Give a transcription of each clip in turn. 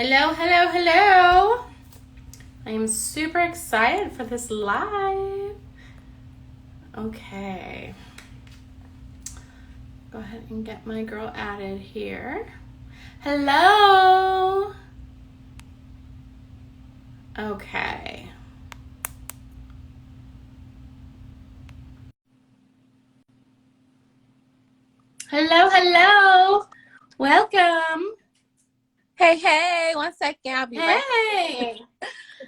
Hello, hello, hello. I am super excited for this live. Okay. Go ahead and get my girl added here. Hello. Okay. Hello, hello. Welcome. Hey, 1 second. I'll be right. Hey.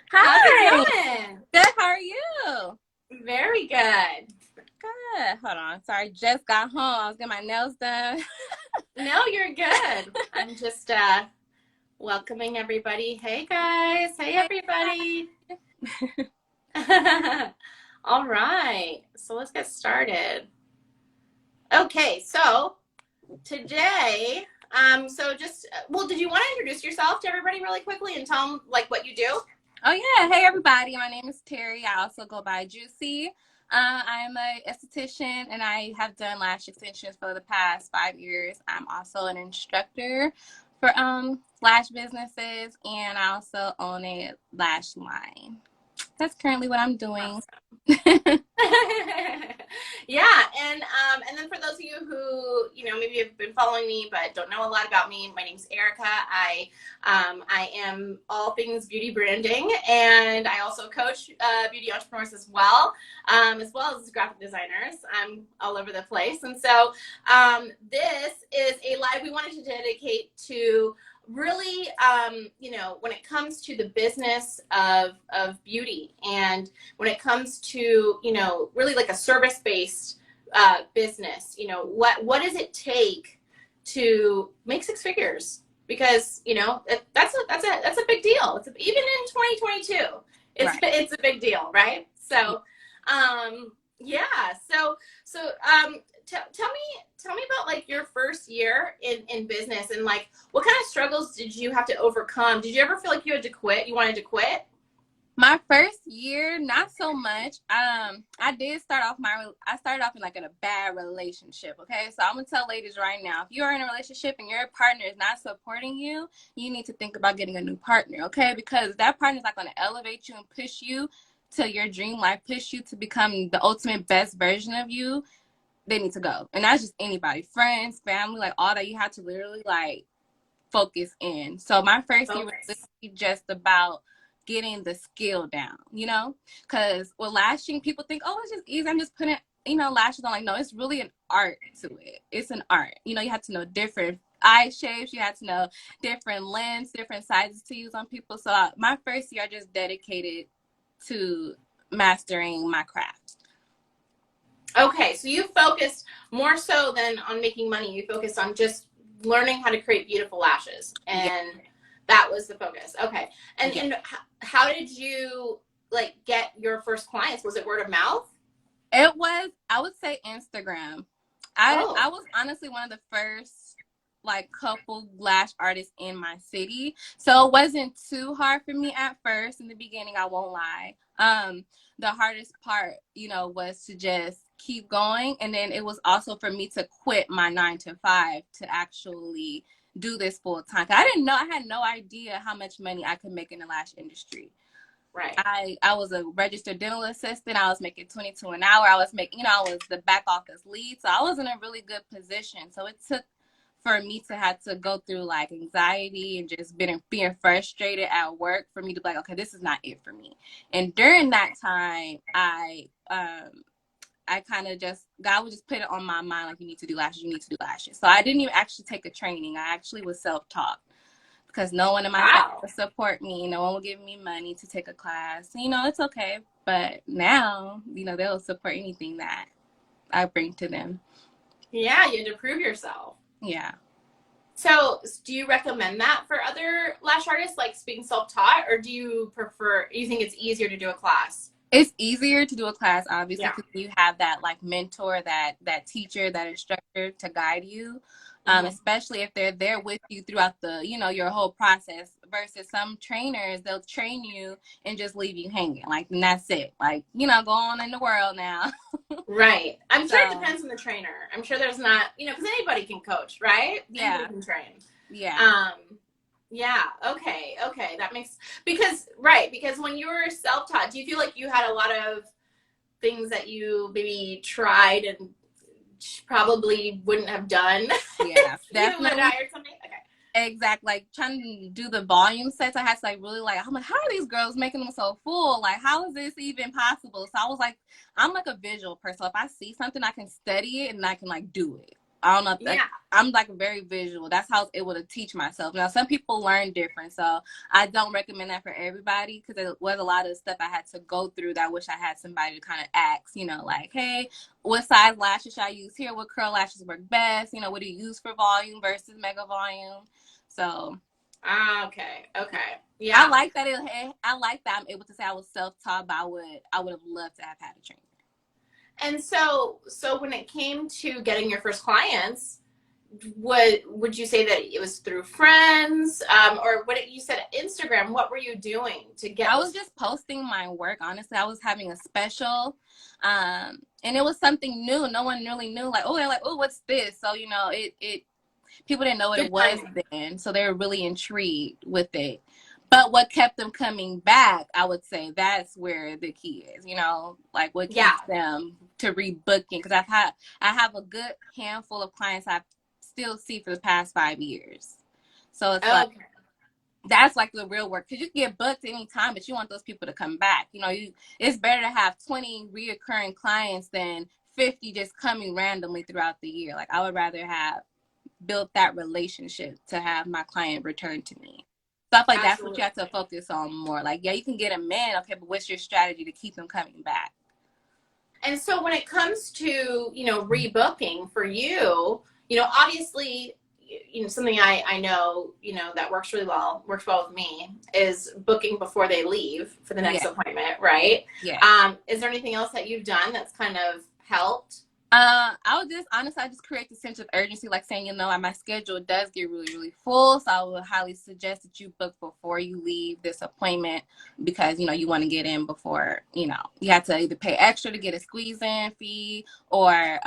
How's Hi. it going? Good. How are you? Very good. Good. Hold on. Sorry, just got home. I was getting my nails done. No, you're good. I'm just welcoming everybody. Hey guys. Hey Hey. everybody. All right. So let's get started. Okay, so today, did you want to introduce yourself to everybody really quickly and tell them like what you do? Oh yeah. Hey everybody. My name is Terry. I also go by Juicy. I'm a esthetician and I have done lash extensions for the past 5 years. I'm also an instructor for lash businesses, and I also own a lash line. That's currently what I'm doing. Awesome. Yeah, and then for those of you who maybe have been following me but don't know a lot about me, my name's Erika. I am all things beauty branding, and I also coach beauty entrepreneurs as well as graphic designers. I'm all over the place, and so this is a live we wanted to dedicate to really, when it comes to the business of beauty, and when it comes to, really like a service-based business, what does it take to make 6 figures? Because, that's a big deal. Even in 2022, Right. it's a big deal, right? So, yeah. Tell me about like your first year in business, and like what kind of struggles did you have to overcome? Did you ever feel like you had to quit? You wanted to quit? My first year, not so much. I started off in like in a bad relationship. Okay, so I'm gonna tell ladies right now: if you are in a relationship and your partner is not supporting you, you need to think about getting a new partner. Okay, because that partner is not gonna elevate you and push you to your dream life, push you to become the ultimate best version of you. They need to go, and that's just anybody, friends, family, like all that. You have to literally like focus in. So my first year was Focus. literally just about getting the skill down, because with lashing, people think, oh, it's just easy. I'm just putting, lashes on. Like, no, it's really an art to it. It's an art. You have to know different eye shapes. You have to know different lengths, different sizes to use on people. So my first year, I just dedicated to mastering my craft. Okay, so you focused more so than on making money. You focused on just learning how to create beautiful lashes, Yeah. and that was the focus. Okay, and Yeah. and how did you like get your first clients? Was it word of mouth? It was, I would say, Instagram. I Oh, was honestly one of the first like couple lash artists in my city. So it wasn't too hard for me at first in the beginning, I won't lie. The hardest part, was to just keep going, and then it was also for me to quit my 9 to 5 to actually do this full time. I didn't know, I had no idea how much money I could make in the lash industry. right. I was a registered dental assistant. I was making 22 an hour. I was making, I was the back office lead. So I was in a really good position. So it took for me to have to go through like anxiety and just being frustrated at work for me to be like, okay, this is not it for me. And during that time, I kind of just, God would just put it on my mind, like, you need to do lashes, you need to do lashes. So I didn't even actually take a training. I actually was self-taught because no one in my family Wow. would support me. No one would give me money to take a class. It's okay. But now, they'll support anything that I bring to them. Yeah, you had to prove yourself. Yeah. So, do you recommend that for other lash artists, like being self-taught, or you think it's easier to do a class? It's easier to do a class, obviously, Yeah. because you have that like mentor, that teacher, that instructor to guide you, Mm-hmm. especially if they're there with you throughout the, your whole process. Versus some trainers, they'll train you and just leave you hanging, like, and that's it. Like, go on in the world now. Right. I'm sure it So depends on the trainer. I'm sure there's not, because anybody can coach, right? Anybody yeah, can train. yeah. Um, Yeah. Okay. Okay. That makes, because, right. Because when you were self-taught, do you feel like you had a lot of things that you maybe tried and probably wouldn't have done if Yeah, you would have definitely. hired somebody? Okay. Exactly. Like trying to do the volume sets, I had to like really like, I'm like, how are these girls making them so full? Like, how is this even possible? So I was like, I'm like a visual person. So if I see something, I can study it and I can like do it. I don't know if that, Yeah. I'm like very visual. That's how I was able to teach myself. Now, some people learn different, so I don't recommend that for everybody because there was a lot of stuff I had to go through that I wish I had somebody to kind of ask, you know, like, hey, what size lashes should I use here? What curl lashes work best? You know, what do you use for volume versus mega volume? So Ah, okay. Okay. I Yeah. like that I like that I'm able to say I was self-taught, but I would have loved to have had a trainer. And so when it came to getting your first clients, what would you say that it was through friends, or what you said Instagram? What were you doing to get I was those? just posting my work. Honestly, I was having a special, and it was something new. No one really knew. Like, oh, they're like, oh, what's this? So you know, it people didn't know what it Good was timing. then, so they were really intrigued with it. But what kept them coming back, I would say that's where the key is, you know, like what Yeah. keeps them to rebooking. Because I have a good handful of clients I still see for the past 5 years. So it's like, Okay. that's like the real work because you can get booked anytime, but you want those people to come back. You know, it's better to have 20 reoccurring clients than 50 just coming randomly throughout the year. Like I would rather have built that relationship to have my client return to me. Stuff like that's what you have to Absolutely. focus on more. Like, yeah, you can get a man, okay, but what's your strategy to keep them coming back? And so when it comes to, rebooking for you, obviously, something I know, that works well with me is booking before they leave for the next Yeah, appointment, right? yeah. Is there anything else that you've done that's kind of helped? I would just honestly, I just create the sense of urgency, like saying, you know, my schedule does get really, really full, so I would highly suggest that you book before you leave this appointment because you know you want to get in before you have to either pay extra to get a squeeze in fee or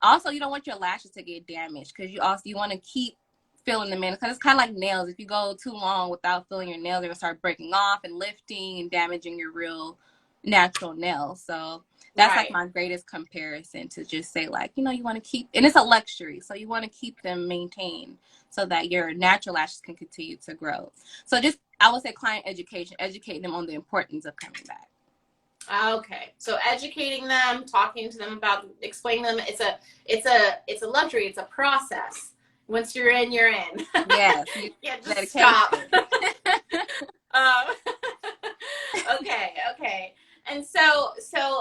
also you don't want your lashes to get damaged because you want to keep filling them in because it's kind of like nails. If you go too long without filling your nails, they're gonna start breaking off and lifting and damaging your real natural nails. So that's like Right. my greatest comparison to just say like, you know, you want to keep, and it's a luxury. So you want to keep them maintained so that your natural lashes can continue to grow. So just, I would say client education, educate them on the importance of coming back. Okay. So educating them, talking to them about, explaining them, it's a luxury. It's a process. Once you're in, you're in. Yes, You you can't just stop. dedication. um, okay. Okay. And so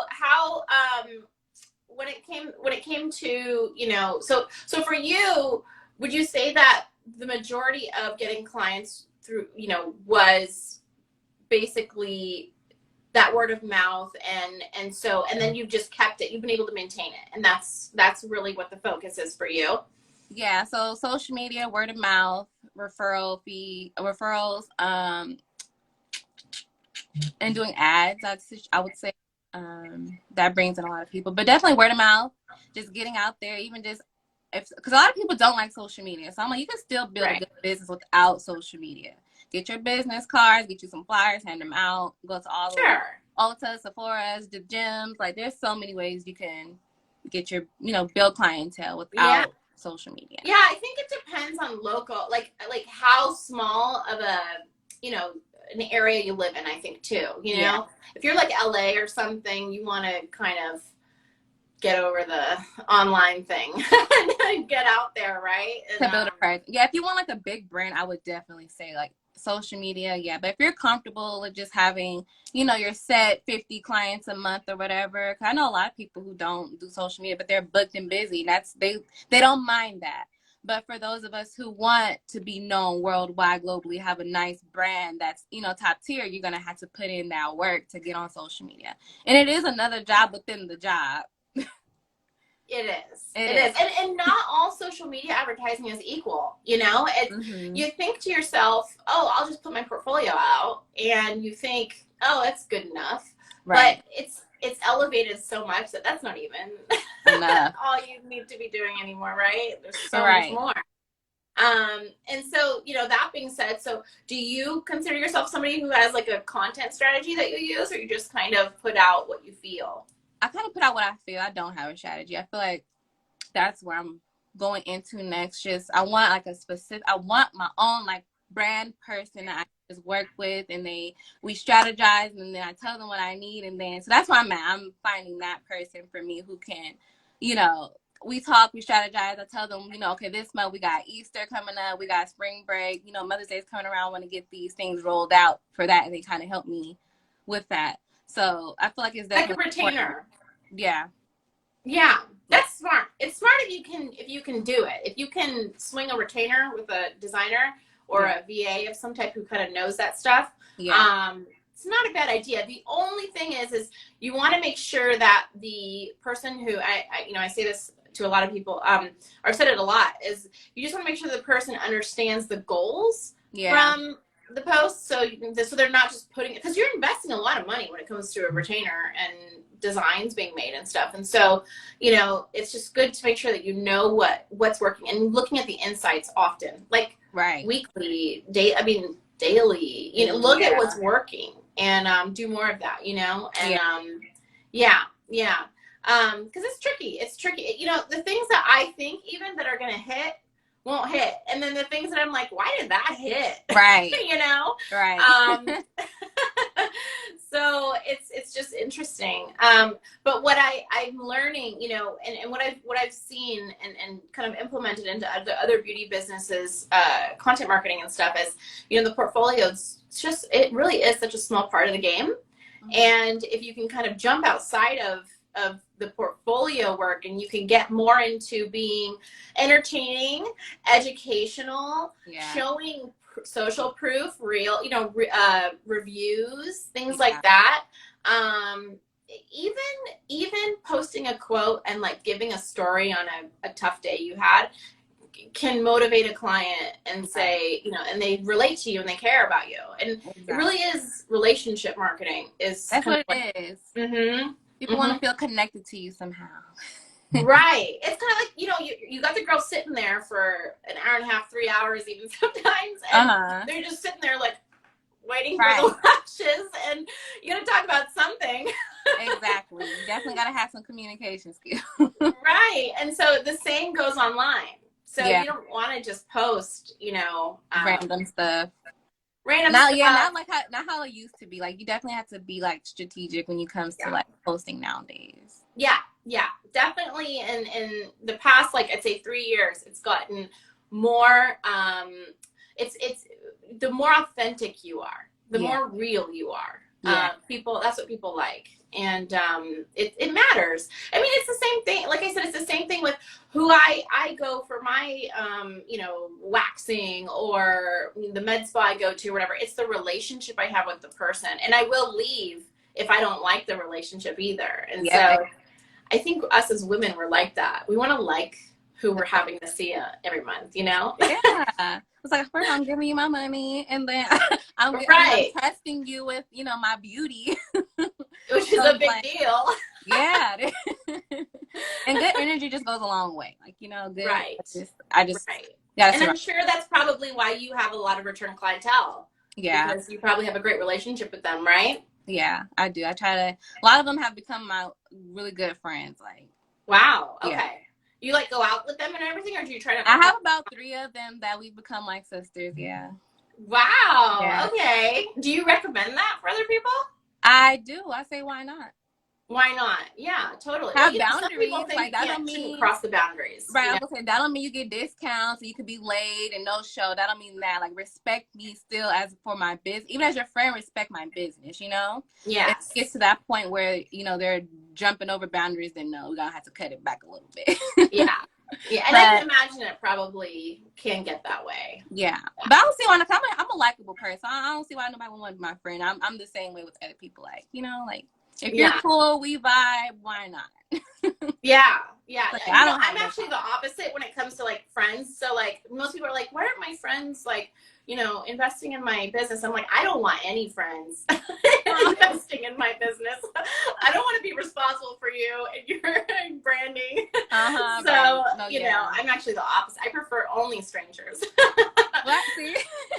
how, when it came to, so for you, would you say that the majority of getting clients through, was basically that word of mouth, and then you've just kept it, you've been able to maintain it, and that's really what the focus is for you? Yeah, so social media, word of mouth, referrals, and doing ads. I would say that brings in a lot of people, but definitely word of mouth, just getting out there, even just if because a lot of people don't like social media. So I'm like, you can still build a Right. good business without social media. Get your business cards, get you some flyers, hand them out, go to all the Sure. Ulta, Sephora's, the gyms. Like there's so many ways you can get your, build clientele Yeah. without social media. Yeah, I think it depends on local, like how small of a, you know an area you live in, I think, too. Yeah. If you're like LA or something, you want to kind of get over the online thing and get out there, right? And To build a presence. Yeah, if you want like a big brand, I would definitely say like social media. Yeah, but if you're comfortable with just having, your set 50 clients a month or whatever, 'cause I know a lot of people who don't do social media, but they're booked and busy. And they don't mind that. But for those of us who want to be known worldwide, globally, have a nice brand that's, top tier, you're gonna have to put in that work to get on social media. And it is another job within the job. it is. It It is. is. And not all social media advertising is equal, Mm-hmm. you think to yourself, "Oh, I'll just put my portfolio out." And you think, "Oh, that's good enough." But Right. it's elevated so much that that's not even Enough. all you need to be doing anymore, right? There's so much Right. more. And so, that being said, so do you consider yourself somebody who has like a content strategy that you use, or you just kind of put out what you feel? I kind of put out what I feel. I don't have a strategy. I feel like that's where I'm going into next. Just I want like a specific. I want my own like brand person that I just work with, and we strategize, and then I tell them what I need, and then so that's where I'm at. I'm finding that person for me who can, you know, we talk, we strategize. I tell them, okay, this month we got Easter coming up, we got spring break, Mother's Day is coming around. I want to get these things rolled out for that, and they kind of help me with that. So I feel like it's Like a definitely important. retainer. Yeah. Yeah, that's smart. It's smart if you can do it. If you can swing a retainer with a designer or a VA of some type who kind of knows that stuff. Yeah. It's not a bad idea. The only thing is you want to make sure that the person who I say this to a lot of people, or I've said it a lot, is you just want to make sure the person understands the goals from the post, so they're not just putting it, because you're investing a lot of money when it comes to a retainer and designs being made and stuff. And so, it's just good to make sure that what's working and looking at the insights often, like weekly, daily, look at what's working and do more of that, and because it's tricky. It's tricky. The things that I think even that are going to hit won't hit. And then the things that I'm like, why did that hit? Right. Right. So it's just interesting. But what I'm learning, and what I've seen and kind of implemented into other beauty businesses, content marketing and stuff is, the portfolios, it really is such a small part of the game. Mm-hmm. And if you can kind of jump outside of the portfolio work, and you can get more into being entertaining, educational, showing social proof, real, reviews, things like that. Even posting a quote and like giving a story on a tough day you had can motivate a client and say, and they relate to you and they care about you. And it really is relationship marketing. That's what it is. Mm-hmm. People want to feel connected to you somehow. Right. It's kind of like, you got the girl sitting there for an hour and a half, 3 hours even sometimes, and they're just sitting there like waiting for the lashes, and you got to talk about something. Exactly. You definitely got to have some communication skills. Right. And so the same goes online. So you don't want to just post, random stuff. Not how it used to be. Like, you definitely have to be like strategic when it comes to like posting nowadays. Yeah, definitely. In the past, like I'd say 3 years, it's gotten more. It's the more authentic you are, the more real you are. That's what people like, and it matters. I mean, it's the same thing. Like I said, it's the same thing with who I go for my waxing or the med spa I go to, or whatever. It's the relationship I have with the person, and I will leave if I don't like the relationship either. And so I think us as women, we're like that. We want to like who we're having to see every month, Yeah. It's like, first I'm giving you my money, and then I'm testing you with, my beauty. Which is a big deal. Yeah. And good energy just goes a long way. Like, good. Right. And I'm sure that's probably why you have a lot of return clientele. Yeah. Because you probably have a great relationship with them, right? Yeah, I do. A lot of them have become my really good friends. Like, wow. Okay. Yeah. You like go out with them and everything, or do you try to? I have about 3 of them that we've become like sisters. Yeah. Wow. Yeah. Okay. Do you recommend that for other people? I do. I say, why not? Why not? Yeah, totally. Have boundaries. Like, that don't mean cross the boundaries. Right. I was gonna say, that don't mean you get discounts, you could be late and no show. That don't mean that. Like, respect me still as for my business. Even as your friend, respect my business, Yeah. If it gets to that point where, they're jumping over boundaries, then no, we're gonna have to cut it back a little bit. Yeah. Yeah, and I can imagine it probably can get that way. Yeah. But I don't see why. I'm a likable person. I don't see why nobody would want to be my friend. I'm the same way with other people. Like, like, If you're Yeah. cool, we vibe, why not? Yeah. Yeah. Like, You I know, don't have I'm no actually the problem. opposite when it comes to like friends. So like most people are like, why aren't my friends like, you know, investing in my business? I'm like, I don't want any friends investing in my business. I don't want to be responsible for you and your branding. Uh-huh, right. So, No, you know, yeah. I'm actually the opposite. I prefer only strangers. What? See?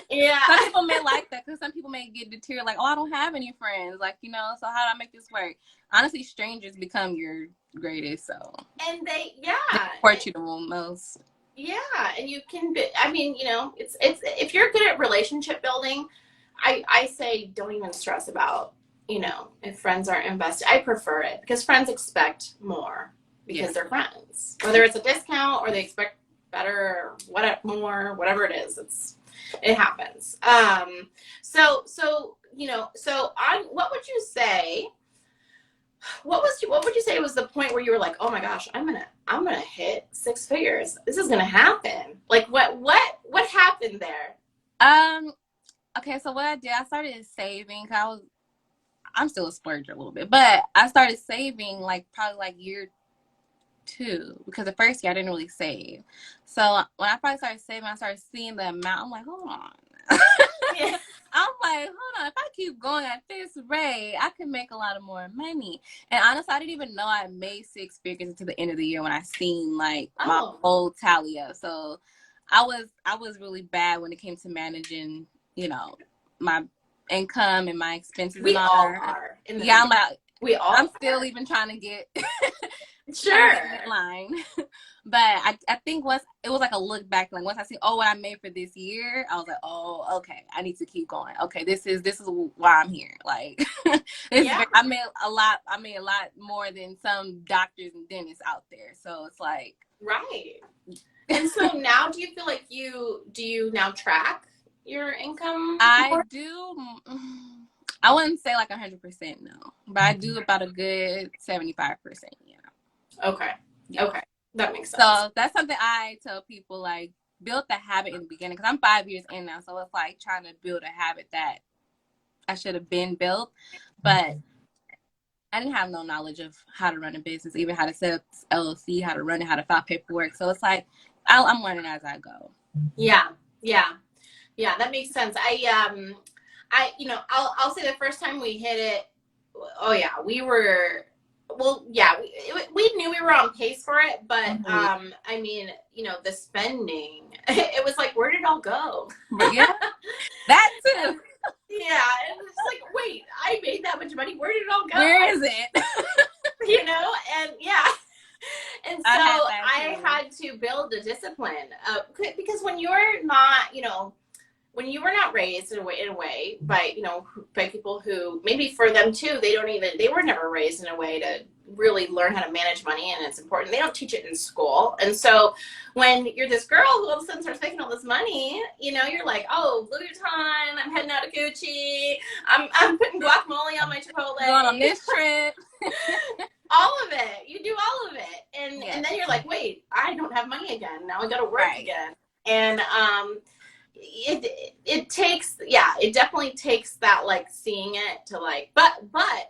Yeah. Some people may like that because some people may get deterred, like, oh, I don't have any friends. Like, you know, so how do I make this work? Honestly, strangers become your greatest, so And they, they yeah. support you the most. Yeah, and you can be, I mean, you know, it's if you're good at relationship building, I say don't even stress about, you know, if friends aren't invested. I prefer it because friends expect more Yeah. because they're friends. Whether it's a discount or they expect better or whatever more, whatever it is, it happens. So you know, so on what would you say what would you say was the point where you were like, oh my gosh, I'm gonna hit six figures, this is gonna happen? Like what happened there? Um. Okay. So what I did, I started saving. I'm still a splurger a little bit, but I started saving like probably like year two because the first year I didn't really save. So when I probably started saving, I started seeing the amount. I'm like, hold on. Yeah. I'm like, hold on, if I keep going at this rate, I could make a lot of more money. And honestly, I didn't even know I made six figures until the end of the year when I seen like my Oh, whole tally up. So I was really bad when it came to managing, you know, my income and my expenses and we all all that. are in the Yeah, beginning. We I'm all still are. even trying to get trying to get Sure. in line. But I think once it was like a look back, like once I see what I made for this year, I was like, oh, okay, I need to keep going. Okay, this is why I'm here. Like Yeah. I made a lot more than some doctors and dentists out there. So it's like Right. And so now do you feel like you now track your income I more? do I wouldn't say like 100% no, but I do about a good 75%. Yeah. Okay. Yeah. Okay. That makes sense. So that's something I tell people, like, build the habit in the beginning because I'm 5 years in now. So it's like trying to build a habit that I should have been built. But I didn't have no knowledge of how to run a business, even how to set up LLC, how to run it, how to file paperwork. So it's like I'm learning as I go. Yeah. Yeah. Yeah, that makes sense. You know, I'll say the first time we hit it, oh yeah, we were, well, yeah, we knew we were on pace for it, but Mm-hmm. I mean, you know, the spending, it was like, where did it all go? But yeah, that And too. yeah, and it's like, wait, I made that much money. Where did it all go? Where is it? You know, and yeah. And so I had that I too. had to build a discipline because when you're not, you know, when you were not raised in a way by, you know, by people who maybe for them too, they were never raised in a way to really learn how to manage money, and it's important. They don't teach it in school. And so when you're this girl who all of a sudden starts making all this money, you know, you're like, oh, Louis Vuitton, I'm heading out to Gucci, I'm putting guacamole on my Chipotle. Going on this trip. All of it. You do all of it. Yeah. And then you're like, wait, I don't have money again. Now I got to work Right. again. And it takes, yeah, it definitely takes that, like, seeing it to, like, but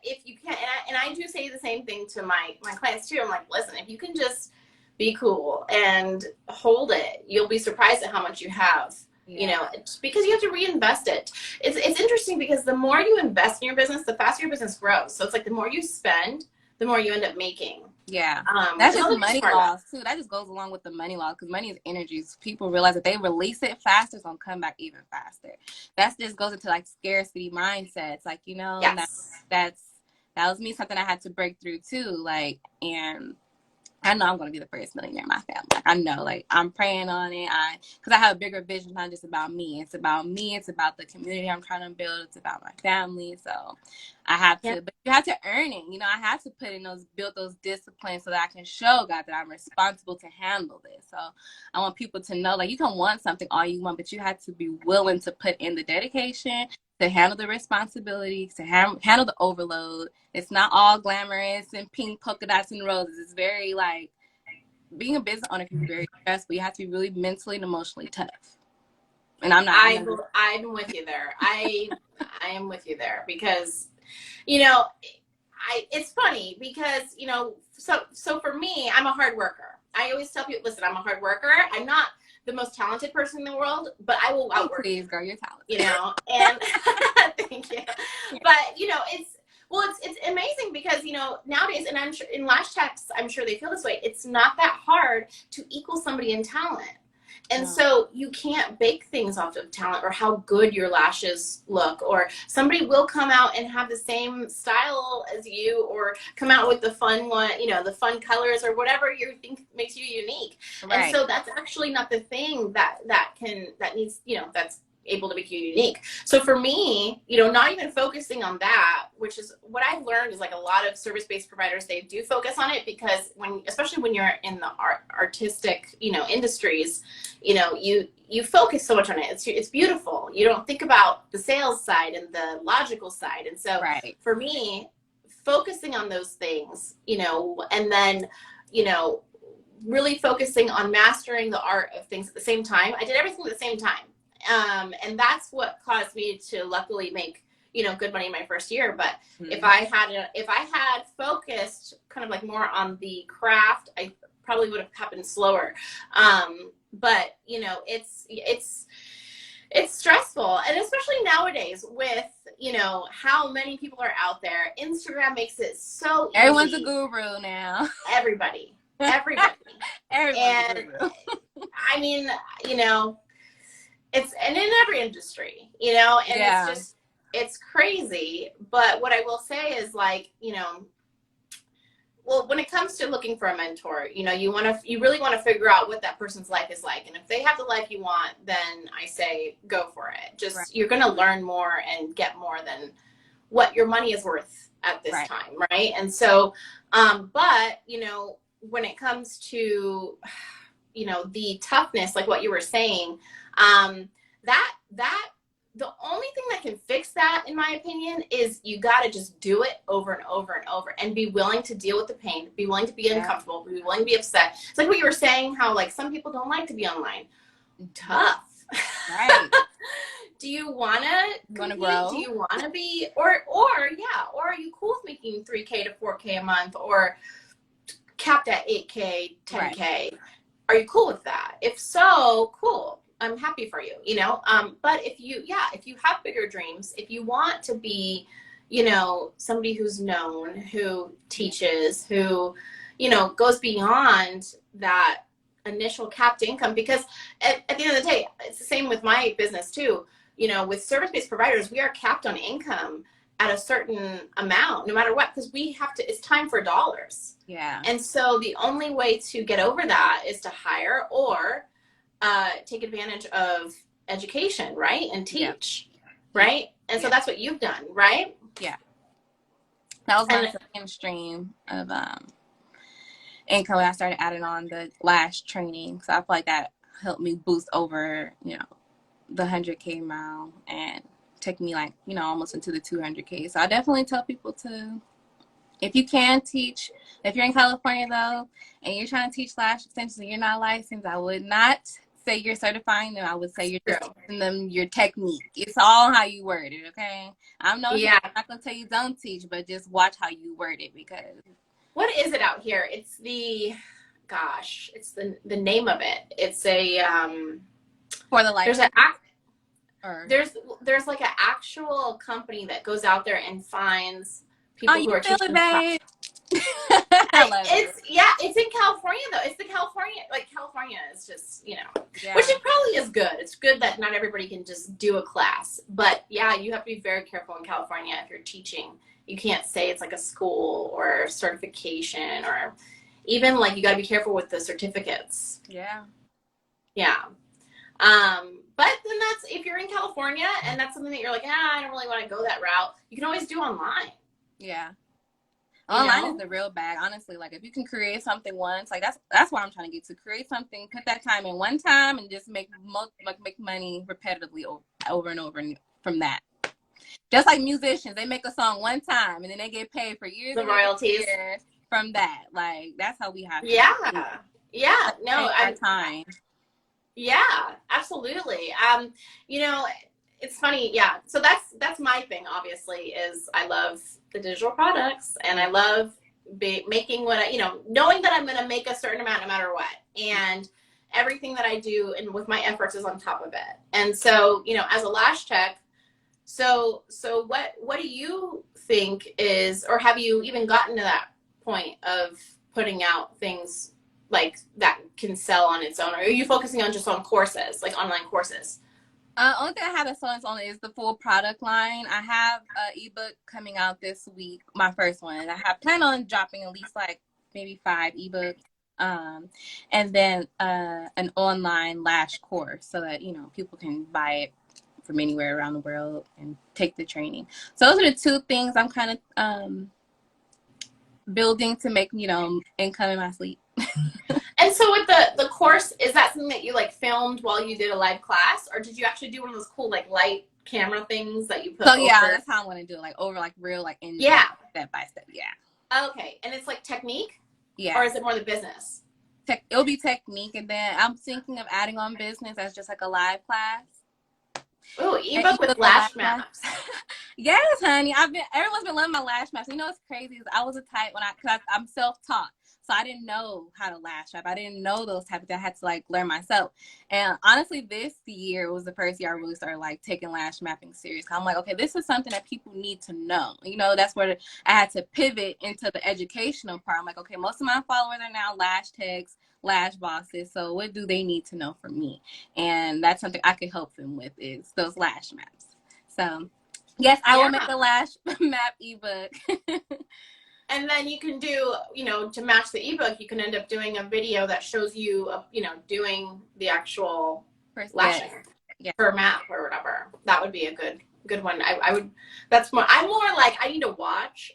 if you can, and I do say the same thing to my clients too. I'm like, listen, if you can just be cool and hold it, you'll be surprised at how much you have. Yeah. You know, because you have to reinvest it. It's interesting because the more you invest in your business, the faster your business grows. So it's like the more you spend, the more you end up making. Yeah. That's just money laws too. That just goes along with the money law because money is energy. So people realize that they release it faster, it's gonna come back even faster. That just goes into like scarcity mindsets. Like, you know, yes. that was me, something I had to break through too. Like, and I know I'm going to be the first millionaire in my family. Like, I know, like, I'm praying on it. Because I have a bigger vision, not just about me. It's about me. It's about the community I'm trying to build. It's about my family. So I have to, but you have to earn it. You know, I have to build those disciplines so that I can show God that I'm responsible to handle this. So I want people to know, like, you can want something all you want, but you have to be willing to put in the dedication to handle the responsibility, to handle the overload. It's not all glamorous and pink polka dots and roses. It's very, like, being a business owner can be very stressful. You have to be really mentally and emotionally tough. And I'm with you there. I am with you there because, you know, it's funny because, you know, so for me, I'm a hard worker. I always tell people, listen, I'm a hard worker. I'm not the most talented person in the world, but I will outwork Please, girl, you're talented. you know, and thank you. But, you know, it's amazing because, you know, nowadays, and I'm sure in lash techs, I'm sure they feel this way. It's not that hard to equal somebody in talent. And so you can't bake things off of talent or how good your lashes look, or somebody will come out and have the same style as you, or come out with the fun one, you know, the fun colors or whatever you think makes you unique. Right. And so that's actually not the thing that needs, you know, that's able to make you unique. So for me, you know, not even focusing on that, which is what I've learned is like a lot of service-based providers, they do focus on it because especially when you're in the artistic, you know, industries, you know, you focus so much on it. It's beautiful. You don't think about the sales side and the logical side. And so for me, focusing on those things, you know, and then, you know, really focusing on mastering the art of things at the same time. I did everything at the same time. And that's what caused me to luckily make, you know, good money in my first year. But if I had focused kind of like more on the craft, I probably would have happened slower. But you know, it's stressful. And especially nowadays with, you know, how many people are out there, Instagram makes it so easy. Everyone's a guru now. Everybody. Everyone's and a guru. I mean, you know, and in every industry, you know, and it's crazy. But what I will say is, like, you know, well, when it comes to looking for a mentor, you know, you really want to figure out what that person's life is like. And if they have the life you want, then I say go for it. Just you're going to learn more and get more than what your money is worth at this time. Right. And so, but, you know, when it comes to, you know, the toughness, like what you were saying, the only thing that can fix that, in my opinion, is you got to just do it over and over and over and be willing to deal with the pain, be willing to be uncomfortable, be willing to be upset. It's like what you were saying, how like some people don't like to be online. Tough. Right. Do you want to grow? Do you want to be, or are you cool with making $3K to $4K a month, or capped at $8K, $10K? Are you cool with that? If so, cool. I'm happy for you, you know? But if you have bigger dreams, if you want to be, you know, somebody who's known, who teaches, who, you know, goes beyond that initial capped income, because at the end of the day, it's the same with my business too. You know, with service-based providers, we are capped on income at a certain amount, no matter what, because it's time for dollars. Yeah. And so the only way to get over that is to hire or take advantage of education, right? And teach, right? And so that's what you've done, right? Yeah. That was my second stream of income when I started adding on the lash training. So I feel like that helped me boost over, you know, the 100K mile and take me, like, you know, almost into the 200K. So I definitely tell people to, if you can teach, if you're in California though, and you're trying to teach lash extensions and you're not licensed, I would not say you're certifying them. I would say you're just teaching them your technique. It's all how you word it, okay? I'm not gonna tell you don't teach, but just watch how you word it, because what is it out here? It's the name of it. It's a for the license. There's like an actual company that goes out there and finds people who are teaching. It's in California though. It's California is just, you know, which it probably is good. It's good that not everybody can just do a class, but yeah, you have to be very careful in California if you're teaching. You can't say it's like a school or certification, or even like you got to be careful with the certificates. Yeah. But then that's, if you're in California and that's something that you're like, I don't really want to go that route, you can always do online. Yeah. Online is the real bag, honestly. Like, if you can create something once, like that's what I'm trying to get to. Create something, put that time in one time, and just make money repetitively over and over from that. Just like musicians, they make a song one time, and then they get paid for years. The royalties from that, like, that's how we have. No, our time. Yeah, absolutely. You know, it's funny, yeah. So that's my thing. Obviously, is I love the digital products, and I love making what I, knowing that I'm going to make a certain amount no matter what, and everything that I do and with my efforts is on top of it. And so, as a lash tech, so what do you think is, or have you even gotten to that point of putting out things like that can sell on its own, or are you focusing on just on courses, like online courses? Only thing I have that selling on is the full product line. I have an ebook coming out this week, my first one. I have plan on dropping at least like maybe 5 ebooks, and then an online lash course so that people can buy it from anywhere around the world and take the training. So those are the 2 things I'm kind of building to make income in my sleep. And so with the course, is that something that you like filmed while you did a live class, or did you actually do one of those cool like light camera things that you put So over? yeah, that's how I want to do it, like over like real like in step by step. Yeah. Okay, and it's like technique, yeah, or is it more the business? It'll be technique, and then I'm thinking of adding on business as just like a live class. Oh, ebook with lash maps. Yes, honey. Everyone's been loving my lash maps. What's crazy is I was a type because I'm self-taught. So I didn't know how to lash map. I didn't know those types of things. I had to like learn myself. And honestly, this year was the first year I really started like taking lash mapping serious. I'm like, okay, this is something that people need to know. That's where I had to pivot into the educational part. I'm like, okay, most of my followers are now lash techs, lash bosses. So what do they need to know from me? And that's something I could help them with is those lash maps. So yes, I will make a lash map ebook. And then you can do, to match the ebook, you can end up doing a video that shows you, doing the actual lashing per map or whatever. That would be a good one. I would. I'm more like I need to watch.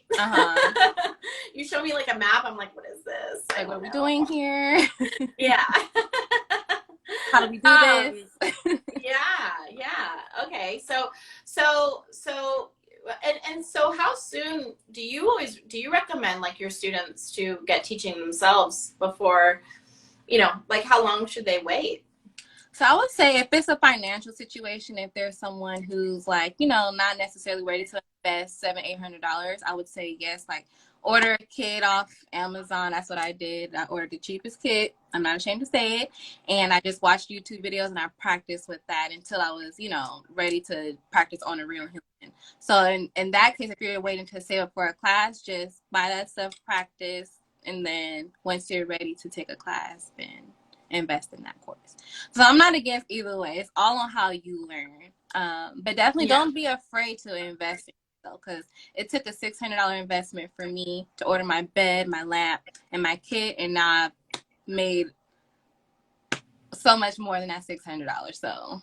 You show me like a map. I'm like, what is this? Like, what are we doing here? Yeah. How do we do this? Yeah. Okay. So and so how soon do you recommend like your students to get teaching themselves before, like how long should they wait? So I would say if it's a financial situation, if there's someone who's like, not necessarily ready to invest $700-800, I would say yes, like order a kit off Amazon. That's what I did. I ordered the cheapest kit. I'm not ashamed to say it. And I just watched YouTube videos and I practiced with that until I was, ready to practice on a real human. So in that case, if you're waiting to save up for a class, just buy that stuff, practice, and then once you're ready to take a class, then invest in that course. So I'm not against either way. It's all on how you learn. But definitely don't be afraid to invest in yourself, because it took a $600 investment for me to order my bed, my lamp, and my kit, and now I've made so much more than that $600. So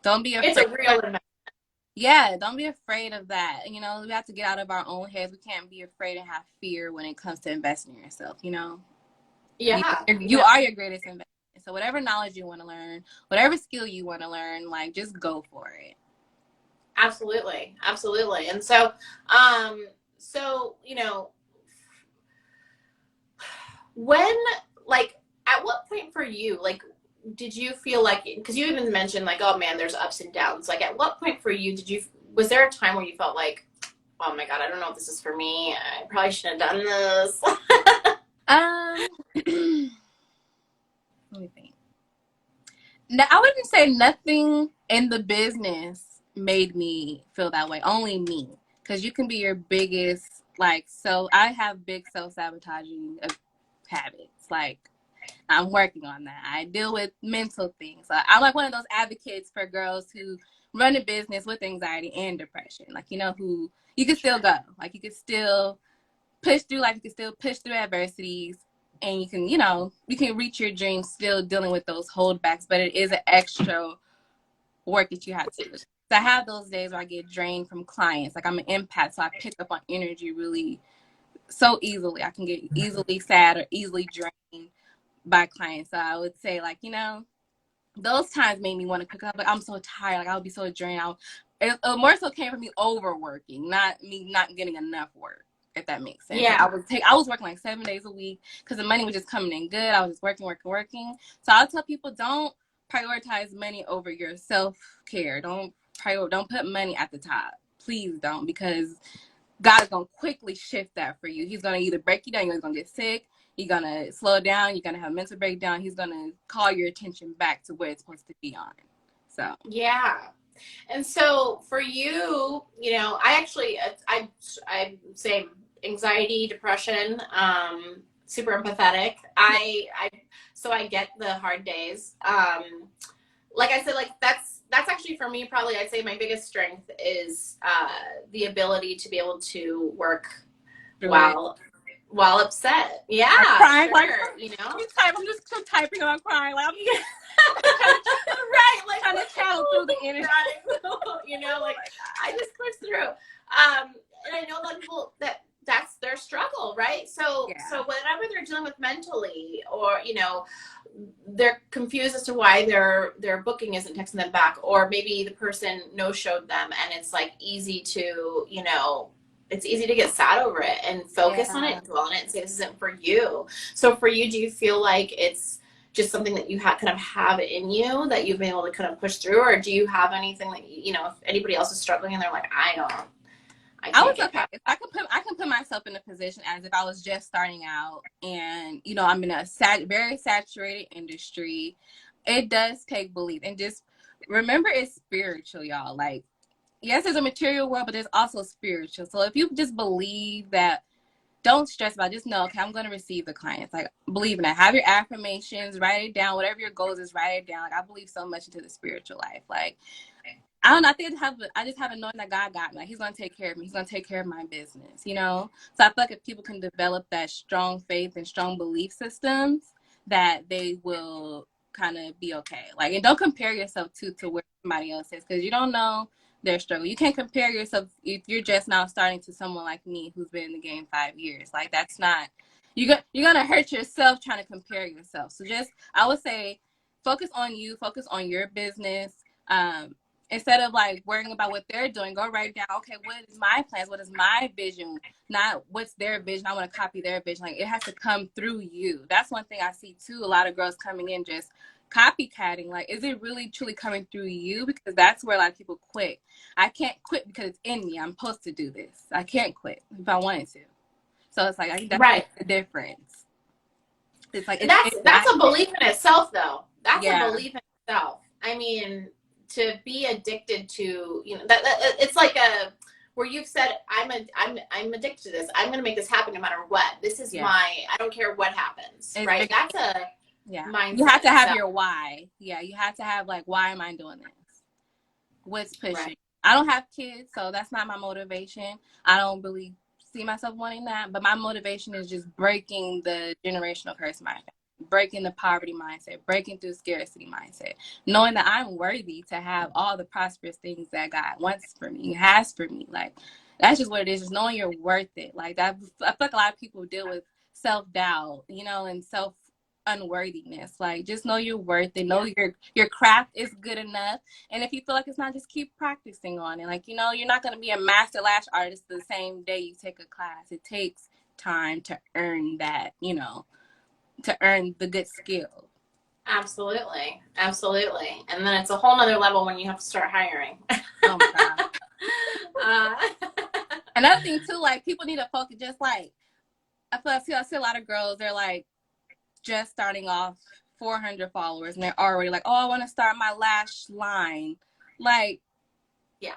don't be afraid. It's a real investment. Yeah, don't be afraid of that. We have to get out of our own heads. We can't be afraid and have fear when it comes to investing in yourself, Yeah. You are your greatest investment. So whatever knowledge you want to learn, whatever skill you want to learn, like just go for it. Absolutely. And so, when, like, at what point for you, like, did you feel like, because you even mentioned like, oh man, there's ups and downs. Like, at what point for you was there a time where you felt like, oh my God, I don't know if this is for me. I probably shouldn't have done this. Let me think. No, I wouldn't say nothing in the business made me feel that way. Only me. Because you can be your biggest, I have big self-sabotaging habits. Like, I'm working on that. I deal with mental things. I'm like one of those advocates for girls who run a business with anxiety and depression. Like, who you can still go. Like, you can still push through life. You can still push through adversities. And you can reach your dreams still dealing with those holdbacks. But it is an extra work that you have to do. So I have those days where I get drained from clients. Like, I'm an empath, so I pick up on energy really so easily. I can get easily sad or easily drained by clients. So I would say, like, those times made me want to cook up. Like, I'm so tired. Like, I would be so drained. It more so came from me overworking, not me not getting enough work, if that makes sense. Yeah. I was working like 7 days a week because the money was just coming in good. I was just working. So I'll tell people, don't prioritize money over your self-care. Don't don't put money at the top. Please don't, because God is gonna quickly shift that for you. He's gonna either break you down, you're gonna get sick, you're gonna slow down, you're gonna have a mental breakdown. He's gonna call your attention back to where it's supposed to be on. So Yeah. And so for you, you know, I actually, I say anxiety, depression, super empathetic. So I get the hard days. Like I said, like that's actually for me, probably I'd say my biggest strength is the ability to be able to work while upset. Yeah, I'm crying, sure. like, You know, I'm just still typing and I'm crying. Like, I'm right, like trying to channel through the energy. You know, like I just push through. And I know a lot of people that's their struggle, right? So Yeah. so whatever they're dealing with mentally, or you know, they're confused as to why their booking isn't texting them back, or maybe the person no showed them, and it's like easy to, you know, it's easy to get sad over it and focus on it and dwell on it and say this isn't for you. So for you, do you feel like it's just something that you kind of have in you that you've been able to kind of push through, or do you have anything that you know, if anybody else is struggling and they're like, I I was can't get okay. past. I can put myself in a position as if I was just starting out, and you know, I'm in a very saturated industry. It does take belief, and just remember, it's spiritual, y'all. Like, yes, there's a material world, but there's also spiritual. So if you just believe that, don't stress about it. Just know, okay, I'm going to receive the clients. Like, believe in it. Have your affirmations, write it down. Whatever your goals is, write it down. Like, I believe so much into the spiritual life. Like, I don't know. I just have a knowing that God got me. Like, He's going to take care of me. He's going to take care of my business, you know? So I feel like if people can develop that strong faith and strong belief systems, that they will kind of be okay. Like, and don't compare yourself to where somebody else is, because you don't know their struggle. You can't compare yourself if you're just now starting to someone like me who's been in the game 5 years. Like, that's not, you're going to hurt yourself trying to compare yourself. So just, I would say, focus on you, focus on your business. Instead of like worrying about what they're doing, go write down, okay, what is my plans? What is my vision? Not what's their vision. I want to copy their vision. Like, it has to come through you. That's one thing I see too. A lot of girls coming in just copycatting. Like, is it really truly coming through you? Because that's where a lot of people quit. I can't quit because it's in me. I'm supposed to do this. I can't quit if I wanted to. So it's like, I think that's the difference. It's like, That's a belief in itself, though. That's yeah. a belief in itself. I mean, to be addicted to, you know, that it's like a where you've said, I'm addicted to this. I'm going to make this happen no matter what. This is I don't care what happens. It's right. That's a mindset. You have to have your why. Yeah. You have to have like, why am I doing this? What's pushing? Right. I don't have kids, so that's not my motivation. I don't really see myself wanting that, but my motivation is just breaking the generational curse mindset, breaking the poverty mindset, breaking through scarcity mindset, knowing that I'm worthy to have all the prosperous things that God wants for me, has for me. Like, that's just what it is, just knowing you're worth it. Like, that, I feel like a lot of people deal with self-doubt, you know, and unworthiness. Like, just know you're worth it. Know your craft is good enough. And if you feel like it's not, just keep practicing on it. Like, you know, you're not going to be a master lash artist the same day you take a class. It takes time to earn that, you know, to earn the good skill. Absolutely. Absolutely. And then it's a whole nother level when you have to start hiring. Oh my God. Another thing too, like, people need to focus, just like, I feel I see a lot of girls, they're like just starting off, 400 followers, and they're already like, oh, I want to start my lash line. Like, yeah.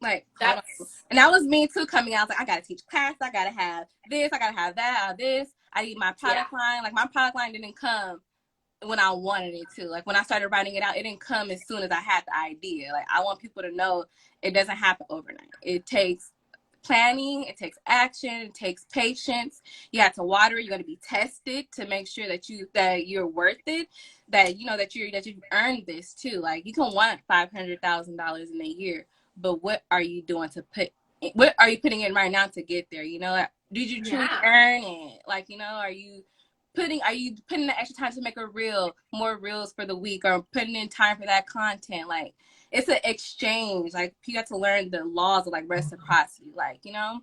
Like, and that was me too, coming out. I was like, I gotta teach class, I gotta have this, I gotta have that, this. I need my product line. Like, my product line didn't come when I wanted it to. Like, when I started writing it out, it didn't come as soon as I had the idea. Like, I want people to know it doesn't happen overnight. It takes planning, it takes action, it takes patience. You have to water it. You got to be tested to make sure that you're worth it. That you know that you've earned this too. Like, you can want $500,000 in a year, but what are you doing to what are you putting in right now to get there? You know, like, did you truly earn it? Like, you know, are you putting the extra time to make more reels for the week, or putting in time for that content? Like, it's an exchange. Like, you have to learn the laws of like reciprocity. Like, you know,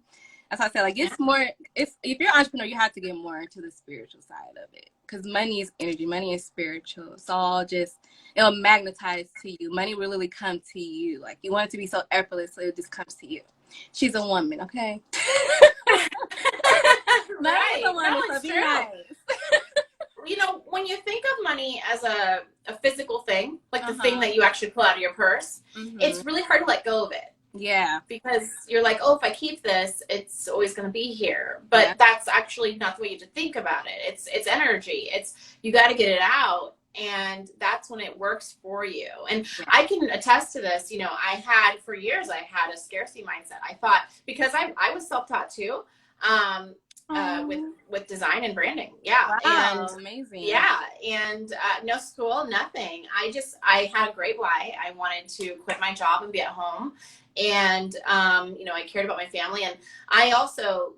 That's why I say, like, Yeah. it's more, it's, if you're an entrepreneur, you have to get more into the spiritual side of it. Because money is energy, money is spiritual. It's all just, it'll magnetize to you. Money will really come to you. Like, you want it to be so effortless, so it just comes to you. She's a woman, okay? Money is a Right. No, woman, so it's be true. nice. When you think of money as a physical thing, like the thing Uh-huh. that you actually pull out of your purse, Mm-hmm. it's really hard to let go of it Yeah. because you're like, oh, if I keep this, it's always going to be here. Yeah. But that's actually not the way you have to think about it. It's energy. It's you got to get it out, and that's when it works for you. And Yeah. I can attest to this. I had for years I had a scarcity mindset. I thought because I was self-taught too. Um, with Oh, design and branding. Yeah. And wow. Amazing. yeah. And no school, nothing. I had a great why. I wanted to quit my job and be at home. And, I cared about my family. And I also,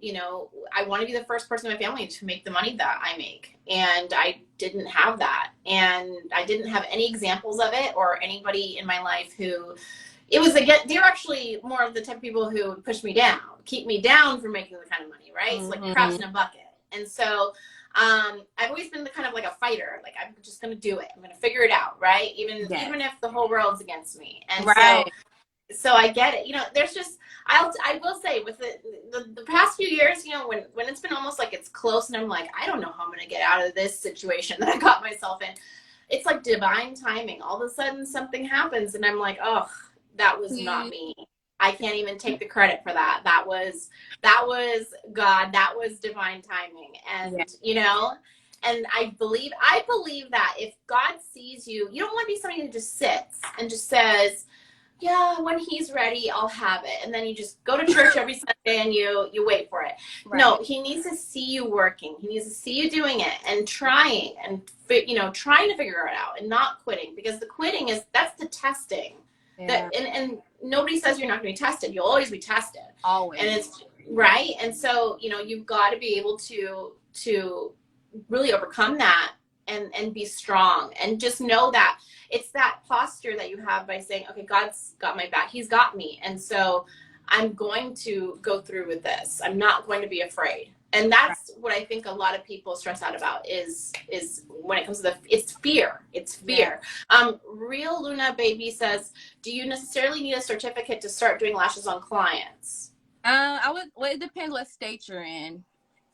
I want to be the first person in my family to make the money that I make. And I didn't have that. And I didn't have any examples of it or anybody in my life who it was again, they're actually more of the type of people who would push me down, keep me down from making the kind of money, right? It's like crabs Mm-hmm. in a bucket. And so I've always been the kind of like a fighter. Like I'm just gonna do it. I'm gonna figure it out, right? Yes. Even if the whole world's against me. And Right. so I get it. There's just I will say with the past few years, when it's been almost like it's close and I'm like, I don't know how I'm gonna get out of this situation that I got myself in. It's like divine timing. All of a sudden something happens and I'm like, oh, that was not me. I can't even take the credit for that. That was God. That was divine timing. Yeah. And I believe that if God sees you, you don't want to be somebody who just sits and just says, yeah, when he's ready, I'll have it. And then you just go to church every Sunday and you wait for it. Right. No, he needs to see you working. He needs to see you doing it and trying and, trying to figure it out and not quitting, because the quitting that's the testing. Yeah. And nobody says you're not going to be tested. You'll always be tested. Always. And it's right. And so, you've got to be able to really overcome that and be strong and just know that it's that posture that you have by saying, okay, God's got my back. He's got me. And so I'm going to go through with this. I'm not going to be afraid. And Right. that's what I think a lot of people stress out about is when it comes to it's fear. It's fear. Yeah. Real Luna Baby says, do you necessarily need a certificate to start doing lashes on clients? Well, it depends what state you're in.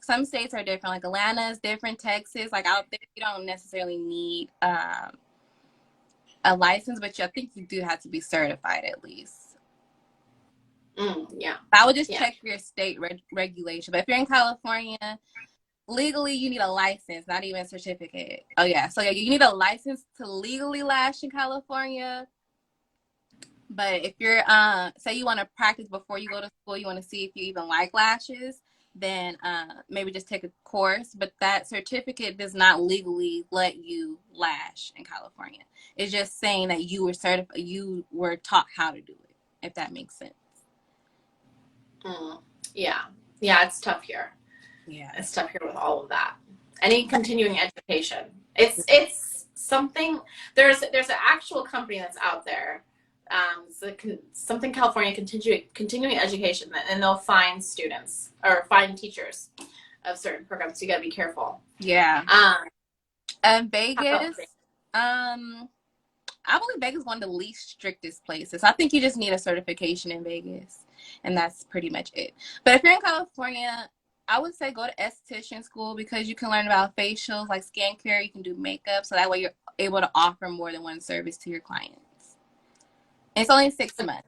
Some states are different. Like Atlanta is different. Texas, like out there, you don't necessarily need a license, but I think you do have to be certified at least. Yeah. I would just Yeah. check your state regulation. But if you're in California, legally you need a license, not even a certificate. Oh yeah, so yeah, you need a license to legally lash in California. But if you're say you want to practice before you go to school, you want to see if you even like lashes, then maybe just take a course. But that certificate does not legally let you lash in California. It's just saying that you were certified, you were taught how to do it, if that makes sense. Yeah. Yeah, it's tough here. Yeah. It's tough here with all of that. Any continuing education. It's something, there's an actual company that's out there. Something California continuing education, and they'll find students or find teachers of certain programs. So you got to be careful. Yeah. Vegas, I believe Vegas is one of the least strictest places. I think you just need a certification in Vegas, and that's pretty much it. But if you're in California, I would say go to esthetician school, because you can learn about facials, like skincare. You can do makeup, so that way you're able to offer more than one service to your clients. And it's only 6 months.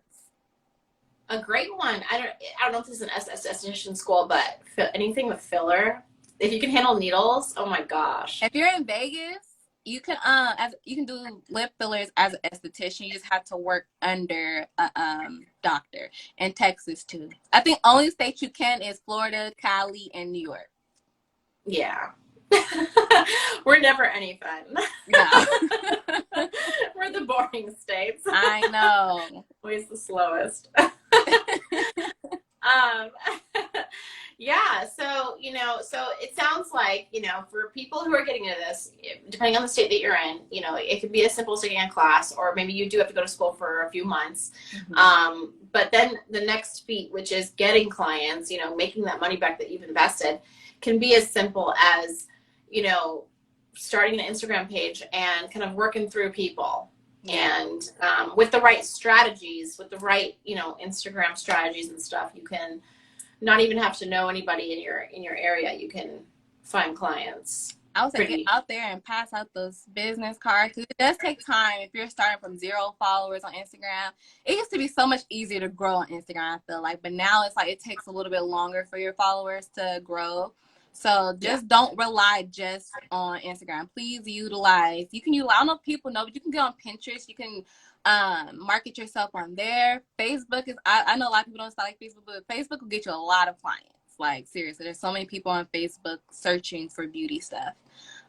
A great one. I don't know if this is an esthetician school, but anything with filler, if you can handle needles, oh my gosh. If you're in Vegas, you can you can do lip fillers as an esthetician. You just have to work under a doctor. In Texas too. I think only state you can is Florida, Cali, and New York. Yeah. We're never any fun. No. We're the boring states. I know. Always the slowest. Yeah, so so it sounds like, for people who are getting into this, depending on the state that you're in, it could be as simple as taking a class, or maybe you do have to go to school for a few months. But then the next feat, which is getting clients, making that money back that you've invested, can be as simple as, starting an Instagram page and kind of working through people. Yeah. And with the right strategies, with the right, Instagram strategies and stuff, you can not even have to know anybody in your area. You can find clients I would say get pretty. out there and pass out those business cards, because it does take time. If you're starting from 0 followers on Instagram, it used to be so much easier to grow on Instagram, I feel like, but now it's like it takes a little bit longer for your followers to grow. So Yeah. just don't rely just on Instagram. Please utilize. You can utilize. I don't know if people know, but you can get on Pinterest. You can market yourself on there. Facebook is. I know a lot of people don't like Facebook, but Facebook will get you a lot of clients. Like seriously, there's so many people on Facebook searching for beauty stuff.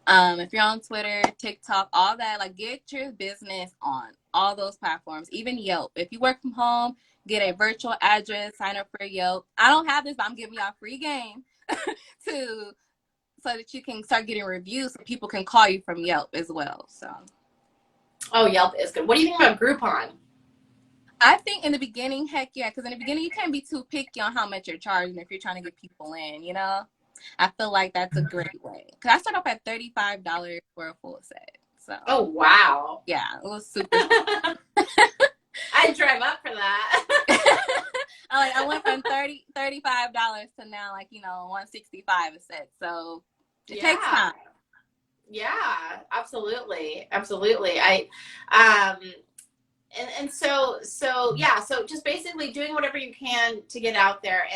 If you're on Twitter, TikTok, all that, like get your business on all those platforms, even Yelp. If you work from home, get a virtual address, sign up for Yelp. I don't have this, but I'm giving y'all free game to so that you can start getting reviews so people can call you from Yelp as well. So Oh, Yelp is good. What do you think about Groupon? I think in the beginning, heck yeah, because in the beginning you can't be too picky on how much you're charging if you're trying to get people in, you know? I feel like that's a great way. Because I started off at $35 for a full set. So, Oh, wow. yeah, it was super. I'd drive up for that. I went from $35 to now, like, $165 a set. So, it takes Yeah. time. Yeah, absolutely. Absolutely. And so yeah, so just basically doing whatever you can to get out there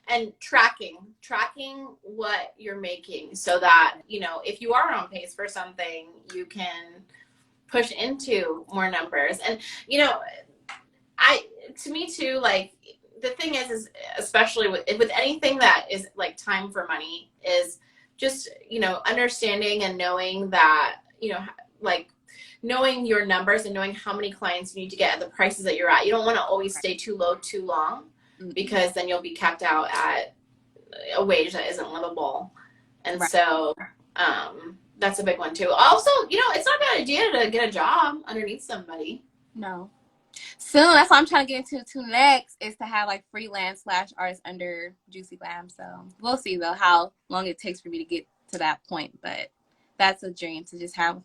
and tracking what you're making, so that if you are on pace for something, you can push into more numbers. And I to me too, like, the thing is especially with anything that is like time for money, is just understanding and knowing that like knowing your numbers and knowing how many clients you need to get at the prices that you're at. You don't want to always stay too low too long, because then you'll be capped out at a wage that isn't livable. And Right. so that's a big one too. Also, it's not a bad idea to get a job underneath somebody. No. Soon, that's what I'm trying to get into next, is to have like freelance lash artists under Juicy Glam. So we'll see though how long it takes for me to get to that point, but that's a dream to just have,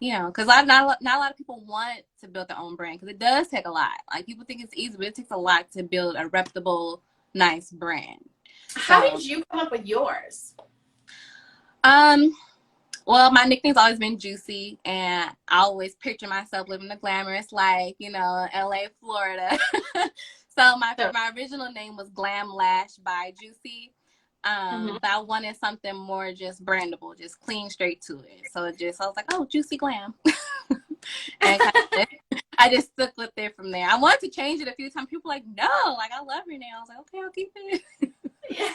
because not a lot of people want to build their own brand, because it does take a lot. Like people think it's easy, but it takes a lot to build a reputable, nice brand. How So, did you come up with yours? well, my nickname's always been Juicy, and I always picture myself living the glamorous life, LA, Florida. So So, my original name was Glam Lash by Juicy, mhm. but I wanted something more just brandable, just clean straight to it. So I was like, oh, Juicy Glam, and I just stuck with it from there. I wanted to change it a few times. People were like, no, like I love your name. I was like, okay, I'll keep it. Yeah,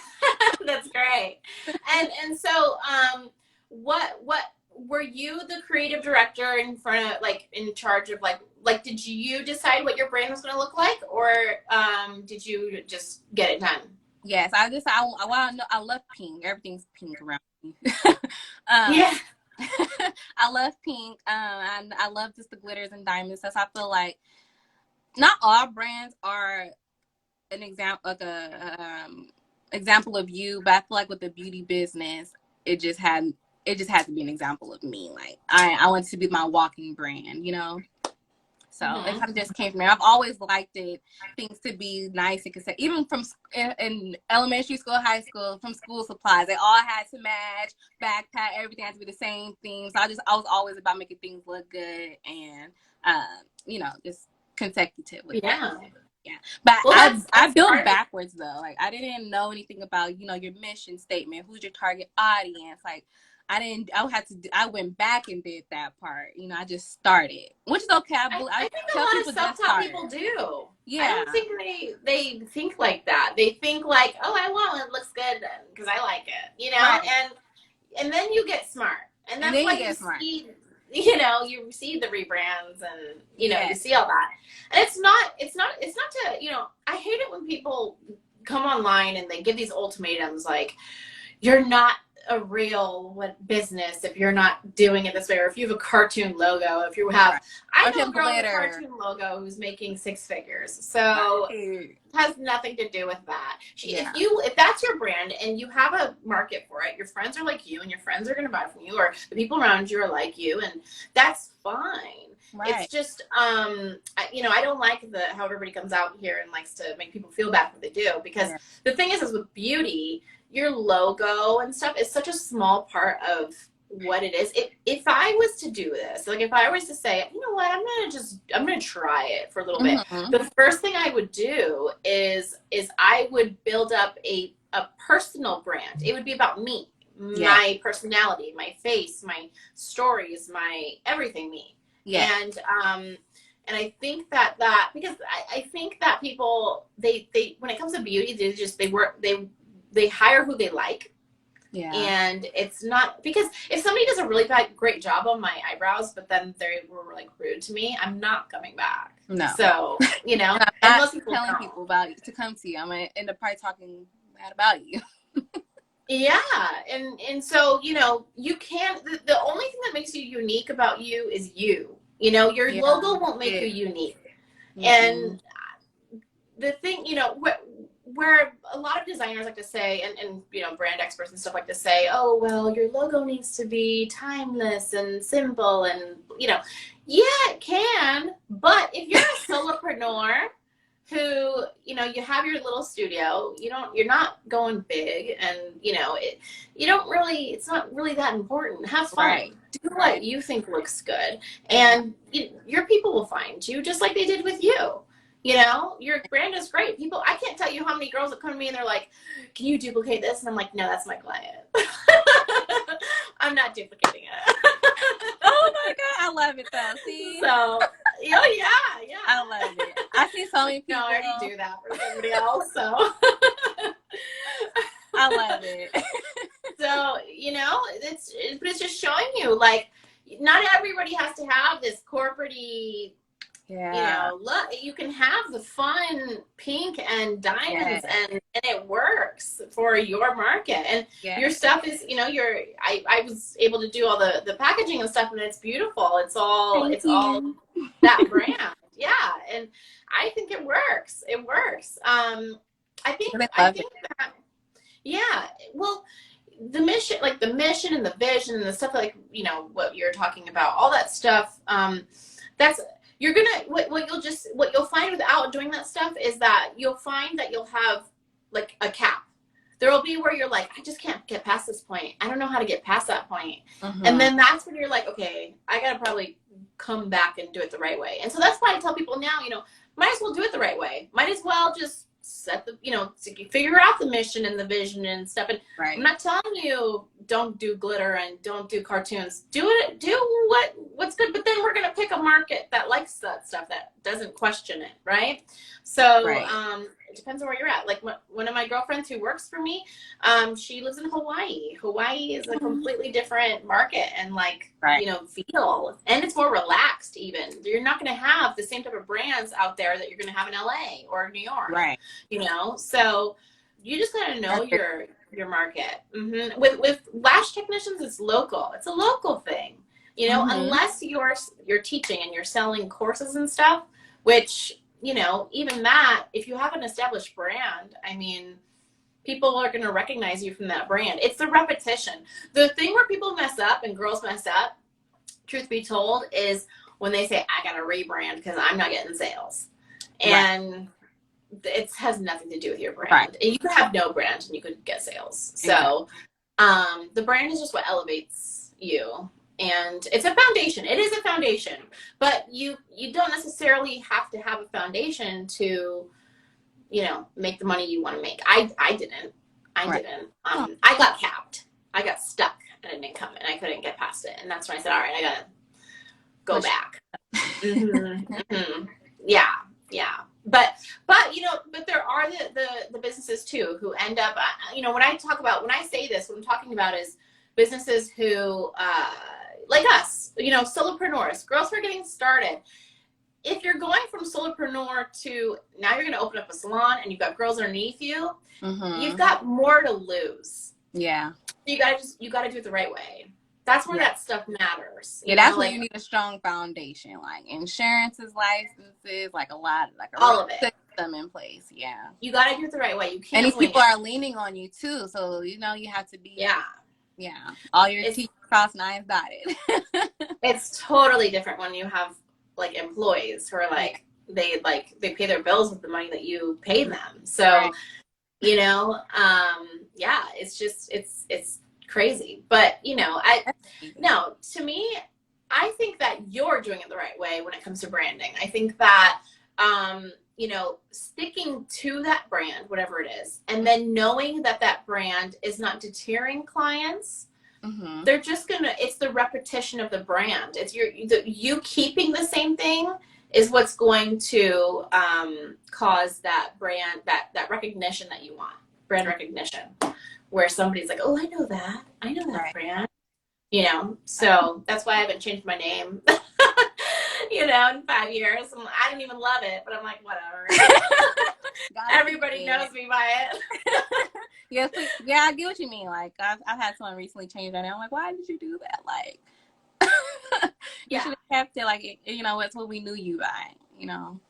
that's great. And so what were you the creative director in front of, like, in charge of, like did you decide what your brand was going to look like, or did you just get it done? Yes, I want to know. I love pink. Everything's pink around me. Yeah. I love pink. And I love just the glitters and diamonds. So I feel like not all brands are an example, like a example of you, but I feel like with the beauty business, it just had to be an example of me. Like I wanted to be my walking brand. So it kind of just came from there. I've always liked it, things to be nice and consistent. Even from in elementary school, high school, from school supplies, they all had to match. Backpack, everything had to be the same thing. So I was always about making things look good and just consecutive with that. Yeah. Yeah, but Well, I that's built part of backwards though. Like I didn't know anything about your mission statement, who's your target audience. Like I went back and did that part. I just started, which is okay. I I think a tell lot of people just self-taught start. people do. I Yeah, don't think they think like that. They think like, oh, I want one that looks good because I like it, right. and then you get smart, and And that's then why you you get smart. see, you see the rebrands, and you Yeah, see all that. And it's not to, I hate it when people come online and they give these ultimatums like, you're not a real business if you're not doing it this way, or if you have a cartoon logo, if you have, I know a girl with a cartoon logo who's making 6 figures. So it has nothing to do with that. If that's your brand and you have a market for it, your friends are like you and your friends are going to buy from you, or the people around you are like you, and that's fine. Right. It's just, I don't like how everybody comes out here and likes to make people feel bad for what they do, because the thing is with beauty, your logo and stuff is such a small part of what it is. If I was to do this, like if I was to say, you know what, I'm gonna try it for a little bit. The first thing I would do is I would build up a personal brand. It would be about me, my personality, my face, my stories, my everything me. Yeah. And I think that because I think that people, they when it comes to beauty, they hire who they like. Yeah. And it's not, because if somebody does a really great job on my eyebrows, but then they were like rude to me, I'm not coming back. No. So, unless people telling people about you to come to you, I'm going to end up probably talking bad about you. Yeah. And so, you can't, the only thing that makes you unique about you is you. Your logo won't make you unique. And the thing, where a lot of designers like to say, and brand experts and stuff like to say, oh, well, your logo needs to be timeless and simple, and yeah, it can, but if you're a solopreneur who, you have your little studio, you're not going big, and it's not really that important. Have fun. Right. Do what you think looks good, and your people will find you just like they did with you. Your brand is great. I can't tell you how many girls that come to me and they're like, can you duplicate this? And I'm like, no, that's my client. I'm not duplicating it. Oh my God. I love it though. See? So, yeah. I love it. I see so many people. No, I already do that for somebody else, so. I love it. So, it's just showing you, like, not everybody has to have this corporate-y, look, you can have the fun pink and diamonds, and it works for your market, and your stuff is, I was able to do all the packaging and stuff, and it's beautiful. It's all that brand. Yeah. And I think it works. I think that, well, the mission and the vision and the stuff, like, what you're talking about, all that stuff, that's, you're gonna, what you'll find without doing that stuff is that you'll find that you'll have like a cap. There will be where you're like, I just can't get past this point. I don't know how to get past that point. And then that's when you're like, okay, I gotta probably come back and do it the right way. And so that's why I tell people now, might as well do it the right way. Might as well just set the, figure out the mission and the vision and stuff. And I'm not telling you don't do glitter and don't do cartoons. Do what's good, but then we're going to pick a market that likes that stuff, that doesn't question it, right? So it depends on where you're at. Like one of my girlfriends who works for me, she lives in Hawaii. Hawaii is a completely different market and feel, and it's more relaxed even. You're not going to have the same type of brands out there that you're going to have in LA or New York. Right. So you just got to know your market. With Lash Technicians, it's local. It's a local thing. Unless you're teaching and you're selling courses and stuff, which, even that, if you have an established brand, I mean, people are going to recognize you from that brand. It's the repetition. The thing where people mess up and girls mess up, truth be told, is when they say, I got to rebrand because I'm not getting sales. And it has nothing to do with your brand. And you could have no brand and you could get sales. So the brand is just what elevates you. And it's a foundation. It is a foundation. But you don't necessarily have to have a foundation to, make the money you want to make. I didn't. I got capped. I got stuck at an income and I couldn't get past it. And that's when I said, all right, I got to go back. Yeah. But there are the businesses too who end up, when I say this, what I'm talking about is businesses who, like us, solopreneurs, girls who are getting started. if you're going from solopreneur to now you're going to open up a salon and you've got girls underneath you, you've got more to lose. Yeah. You gotta do it the right way. That's where that stuff matters. Yeah, that's where you need a strong foundation, like insurances, licenses, like a lot, like all of it. System in place. Yeah. You gotta do it the right way. You can't. And these people are leaning on you too, so you know you have to be. Yeah. All your T's crossed, I's dotted. It's totally different when you have like employees who are like they pay their bills with the money that you pay them. So, you know, it's just it's crazy. But you know, to me, I think that you're doing it the right way when it comes to branding. I think that you know, sticking to that brand, whatever it is, and then knowing that that brand is not deterring clients. They're just it's the repetition of the brand. It's you keeping the same thing is what's going to cause that brand, that recognition that you want, brand recognition, where somebody's like, oh, I know that brand, you know. So that's why I haven't changed my name, you know, in 5 years. I don't even love it, but I'm like, whatever. Everybody knows me by it. Yeah, I get what you mean. Like, I've had someone recently change their name. I'm like, why did you do that? Like, you should have kept it. Like, you know, it's what we knew you by. You know.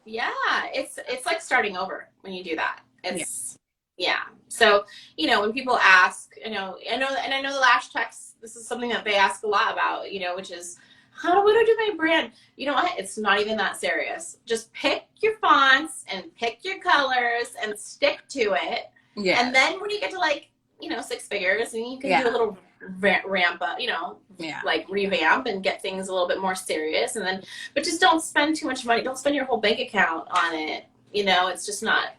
Yeah, it's like starting over when you do that. It's So, you know, when people ask, I know the Lash Techs. This is something that they ask a lot about. You know, which is, what do I do my brand? You know what? It's not even that serious. Just pick your fonts and pick your colors and stick to it. Yeah. And then when you get to like, you know, 6 figures, and you can do a little ramp up, you know, like revamp and get things a little bit more serious. And then, but just don't spend too much money. Don't spend your whole bank account on it. You know, it's just not,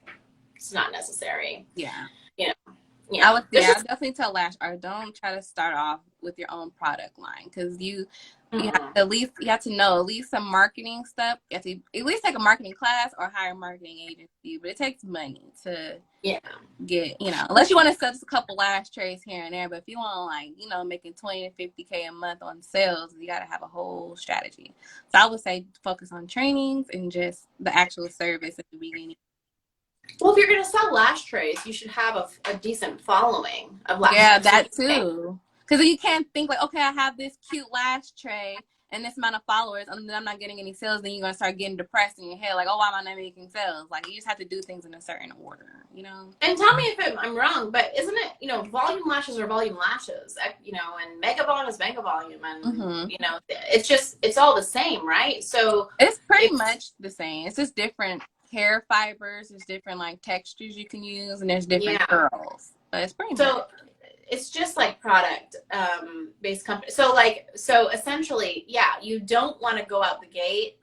it's not necessary. Yeah. You know. I would definitely tell Lash art, don't try to start off with your own product line, because you have to know at least some marketing stuff. You have to at least take a marketing class or hire a marketing agency, but it takes money to get, you know, unless you want to sell just a couple lash trays here and there. But if you want, like, you know, making 20 to 50K a month on sales, you got to have a whole strategy. So I would say focus on trainings and just the actual service at the beginning. Well, if you're going to sell lash trays, you should have a decent following of lash trays. Yeah, that too. Because you can't think like, okay, I have this cute lash tray and this amount of followers, and then I'm not getting any sales. Then you're going to start getting depressed in your head. Like, oh, why am I not making sales? Like, you just have to do things in a certain order, you know? And tell me if I'm wrong, but isn't it, you know, volume lashes are volume lashes, you know, and mega volume is mega volume. And, you know, it's all the same, right? So it's pretty much the same. It's just different hair fibers. There's different, like, textures you can use, and there's different curls. But it's pretty much. It's just like product based company. So essentially, you don't want to go out the gate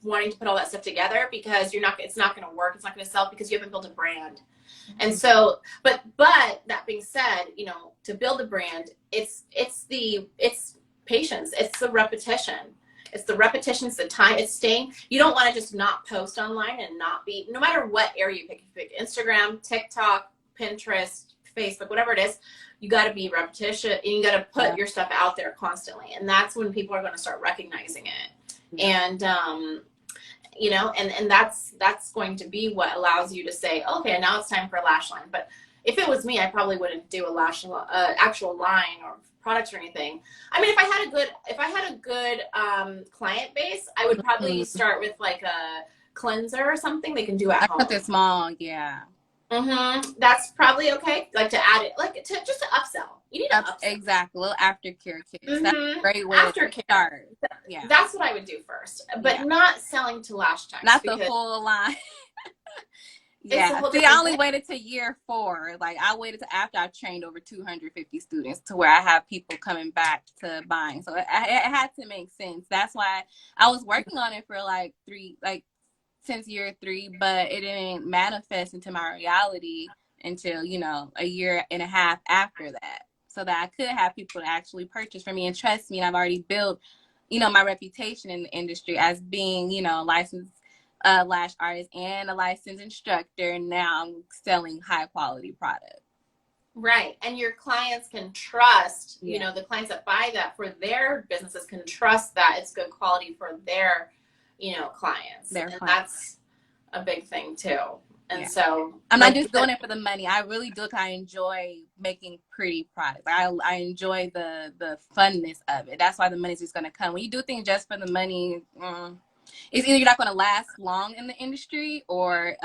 wanting to put all that stuff together, because it's not going to work. It's not going to sell because you haven't built a brand. And so, but that being said, you know, to build a brand, it's patience. It's the repetition. It's the repetition. It's the time. It's staying. You don't want to just not post online and not be, no matter what area you pick. If you pick Instagram, TikTok, Pinterest, Facebook, whatever it is, you got to be repetition, and you got to put your stuff out there constantly. And that's when people are going to start recognizing it. And, you know, and that's going to be what allows you to say, okay, now it's time for a lash line. But if it was me, I probably wouldn't do a lash actual line or products or anything. I mean, if I had a good client base, I would probably start with like a cleanser or something they can do at home. Something small, That's probably okay. Like to add it, like to just to upsell. You need to upsell. Exactly. A little aftercare kit. That's a great way to start. Yeah. That's what I would do first, but not selling to Lash Techs. Not the full line. See, I only waited to year 4. Like, I waited to after I trained over 250 students to where I have people coming back to buying. So it had to make sense. That's why I was working on it for since year 3, but it didn't manifest into my reality until, you know, a year and a half after that, so that I could have people to actually purchase from me and trust me. And I've already built, you know, my reputation in the industry as being, you know, a licensed lash artist and a licensed instructor. And now I'm selling high quality product. Right. And your clients can trust, you know, the clients that buy that for their businesses can trust that it's good quality for their clients. Their And clients. that's a big thing too. And Yeah. so I'm not just doing it for the money. I really do. I enjoy making pretty products. I enjoy the funness of it. That's why the money's just gonna come. When you do things just for the money, it's either you're not gonna last long in the industry, or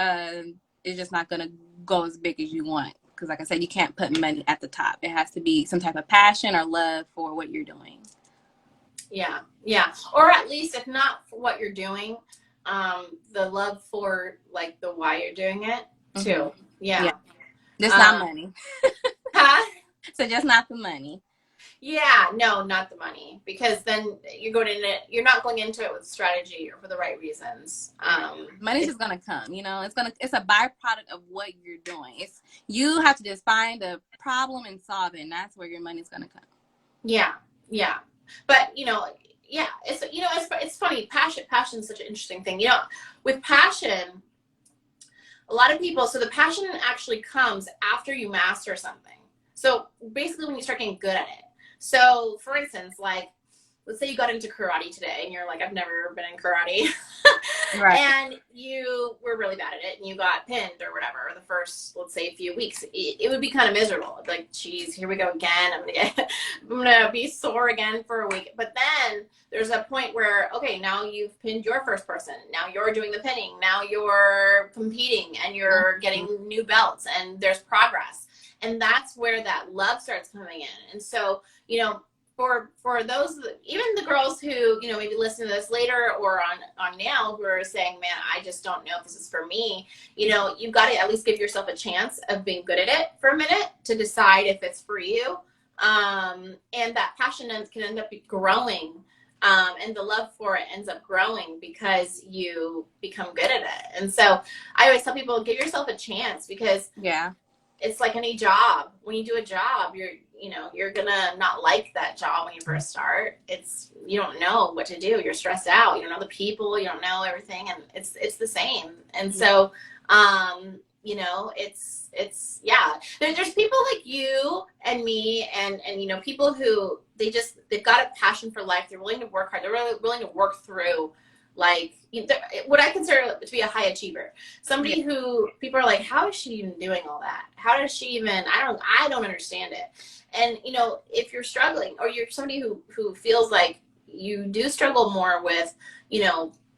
it's just not gonna go as big as you want. Because, like I said, you can't put money at the top. It has to be some type of passion or love for what you're doing. Yeah, yeah. Or at least, if not for what you're doing, the love for like the why you're doing it too. Yeah, Yeah. just not money. Huh? So just not the money. Yeah, no, not the money, because then you're not going into it with strategy or for the right reasons. Money's just gonna come, it's a byproduct of what you're doing. You have to just find a problem and solve it, and that's where your money's gonna come. Yeah, yeah. But yeah, it's funny. Passion is such an interesting thing. With passion, a lot of people, so the passion actually comes after you master something. So basically when you start getting good at it. So for instance, like, let's say you got into karate today and you're like, I've never been in karate. Right. And you were really bad at it and you got pinned or whatever the first, let's say, few weeks. It would be kind of miserable. Like, geez, here we go again. I'm gonna be sore again for a week. But then there's a point where, okay, now you've pinned your first person. Now you're doing the pinning. Now you're competing and you're getting new belts and there's progress. And that's where that love starts coming in. And so, for those, even the girls who, maybe listen to this later or on now, who are saying, man, I just don't know if this is for me, you've got to at least give yourself a chance of being good at it for a minute to decide if it's for you. And that passion can end up growing. And the love for it ends up growing because you become good at it. And so I always tell people, give yourself a chance, because it's like any job. When you do a job, you're gonna not like that job when you first start. You don't know what to do. You're stressed out. You don't know the people. You don't know everything, and it's the same. And so, yeah. There's people like you and me, and people who they've got a passion for life. They're willing to work hard. They're really willing to work through, like, what I consider to be a high achiever. Somebody who people are like, how is she even doing all that? How does she even, I don't understand it. And, if you're struggling, or you're somebody who feels like you do struggle more with,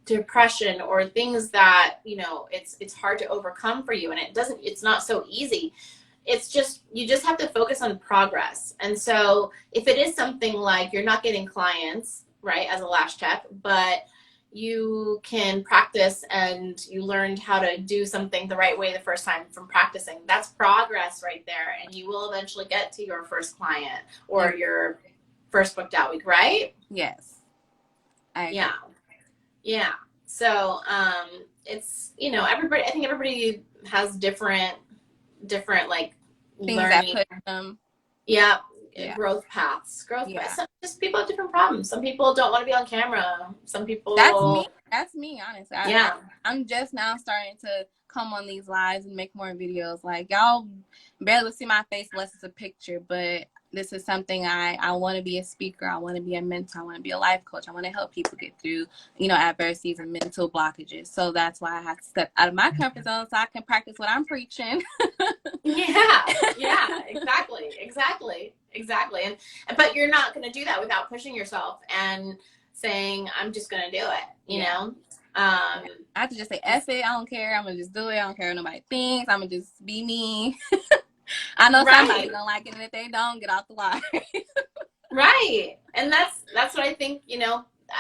depression or things that, it's hard to overcome for you, and it's not so easy. You just have to focus on progress. And so if it is something like you're not getting clients, right, as a lash tech, but you can practice and you learned how to do something the right way the first time from practicing, that's progress right there. And you will eventually get to your first client or your first booked out week, right? Yes. Yeah. So it's, everybody, I think everybody has different like things learning. that push them. Growth paths. Just people have different problems. Some people don't want to be on camera. Some people. That's me, honestly. I'm just now starting to come on these lives and make more videos. Like, y'all barely see my face unless it's a picture, but this is something I want to be a speaker. I want to be a mentor. I want to be a life coach. I want to help people get through, adversities and mental blockages. So that's why I have to step out of my comfort zone so I can practice what I'm preaching. Yeah, exactly. And but you're not going to do that without pushing yourself and saying, I'm just going to do it, you know? I have to just say, F it, I don't care. I'm going to just do it. I don't care what nobody thinks. I'm going to just be me. I know somebody don't like it, and if they don't, get off the line. Right. And that's what I think,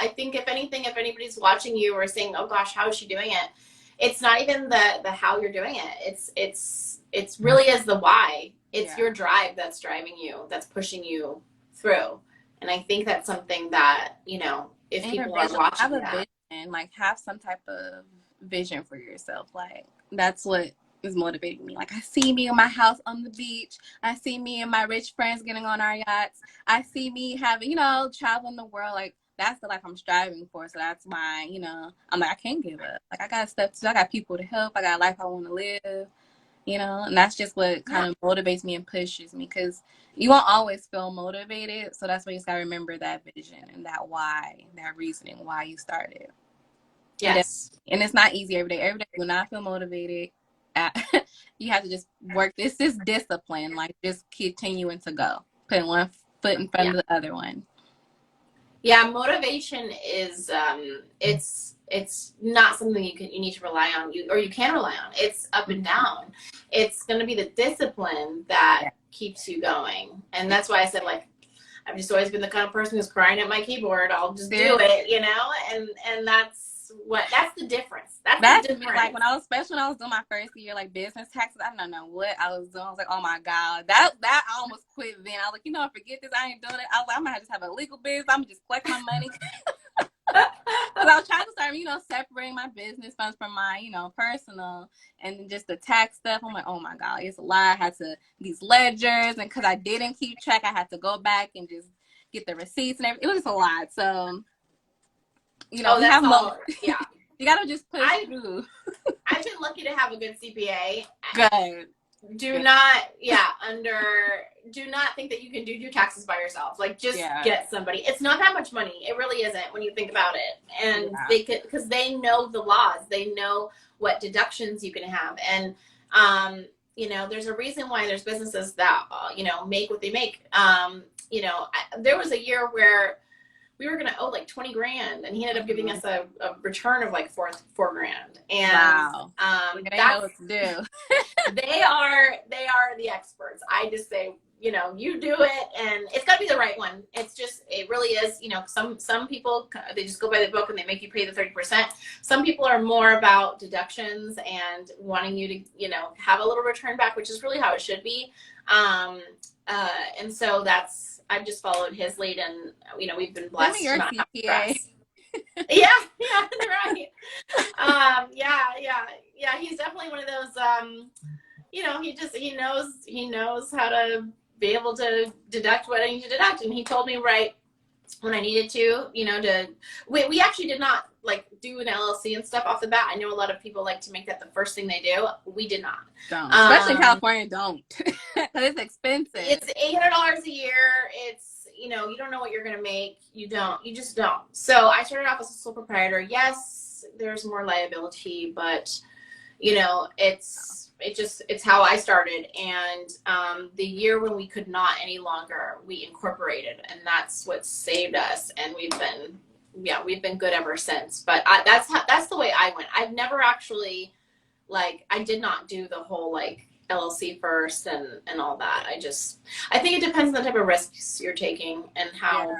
I think if anybody's watching you or saying, oh gosh, how is she doing it? It's not even the how you're doing it. It's really is the why. It's your drive that's driving you, that's pushing you through. And I think that's something that, if people are watching have a vision, like, have some type of vision for yourself. Like, that's what is motivating me. Like, I see me in my house on the beach. I see me and my rich friends getting on our yachts. I see me having, traveling the world. Like, that's the life I'm striving for. So that's why, I'm like, I can't give up. Like, I got stuff to do. I got people to help. I got a life I want to live, and that's just what kind of motivates me and pushes me, because you won't always feel motivated. So that's why you just got to remember that vision and that why, that reasoning why you started. Yes. And it's not easy every day. Every day you will not feel motivated. You have to just work. This is discipline, like just continuing to go, putting one foot in front Yeah. of the other one. Yeah, motivation is it's not something you need to rely on, you can rely on. It's up and down. It's going to be the discipline that Yeah. keeps you going. And that's why I said, like, I've just always been the kind of person who's crying at my keyboard. I'll just do it, you know? And that's the difference. That's the difference. Like when I was, especially when I was doing my first year, like business taxes, I don't know what I was doing. I was like, oh my God, that I almost quit then. I was like, you know, forget this. I ain't doing it. I was like, I'm gonna just have a legal business. I'm gonna just collect my money. Because I was trying to start, you know, separating my business funds from my, you know, personal, and then just the tax stuff. I'm like, oh my God, it's a lot. I had to, these ledgers, and because I didn't keep track, I had to go back and just get the receipts and everything. It was just a lot. So, you know, we that's have all. Yeah. You gotta just push through. I've been lucky to have a good CPA. Good. Do not think that you can do your taxes by yourself. Like, just get somebody. It's not that much money. It really isn't when you think about it. And they could, because they know the laws. They know what deductions you can have. And, you know, there's a reason why there's businesses that, you know, make what they make. You know, there was a year where we were going to owe like 20 grand, and he ended up giving us a return of like $4 grand. And wow. They know what to do. they are the experts. I just say, you know, you do it, and it's got to be the right one. It's just, it really is, you know, some people, they just go by the book and they make you pay the 30%. Some people are more about deductions and wanting you to, you know, have a little return back, which is really how it should be. And so I've just followed his lead, and, you know, we've been blessed to not have stress. Yeah, right. Yeah, he's definitely one of those, you know, he knows how to be able to deduct what I need to deduct. And he told me right when I needed to, you know, we actually did not like do an LLC and stuff off the bat. I know a lot of people like to make that the first thing they do. We did not. Don't. Especially in California, don't. Because it's expensive. It's $800 a year. It's, you know, you don't know what you're going to make. You just don't. So I started off as a sole proprietor. Yes, there's more liability, but, you know, it's how I started. And the year when we could not any longer, we incorporated, and that's what saved us. And we've been good ever since. But that's the way I went. I've never actually, like, I did not do the whole like LLC first and all that. I think it depends on the type of risks you're taking and how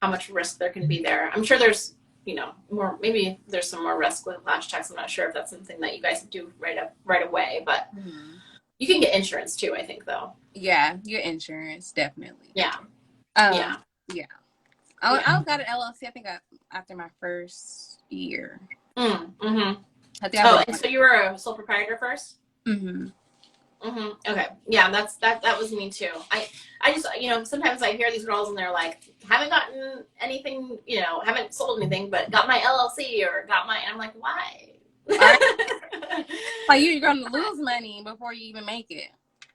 much risk there can be there. I'm sure there's, you know, maybe there's some more risk with Lash Techs. I'm not sure if that's something that you guys do right away, but you can get insurance too, I think, though. Yeah, your insurance, definitely. Yeah. I got an LLC, I think, after my first year. Mm-hmm. And so you were a sole proprietor first? Mm-hmm. Okay. Yeah, that was me too. I just, you know, sometimes I hear these girls and they're like, haven't gotten anything, you know, haven't sold anything, but got my LLC or got my, and I'm like, why? Like, you're going to lose money before you even make it.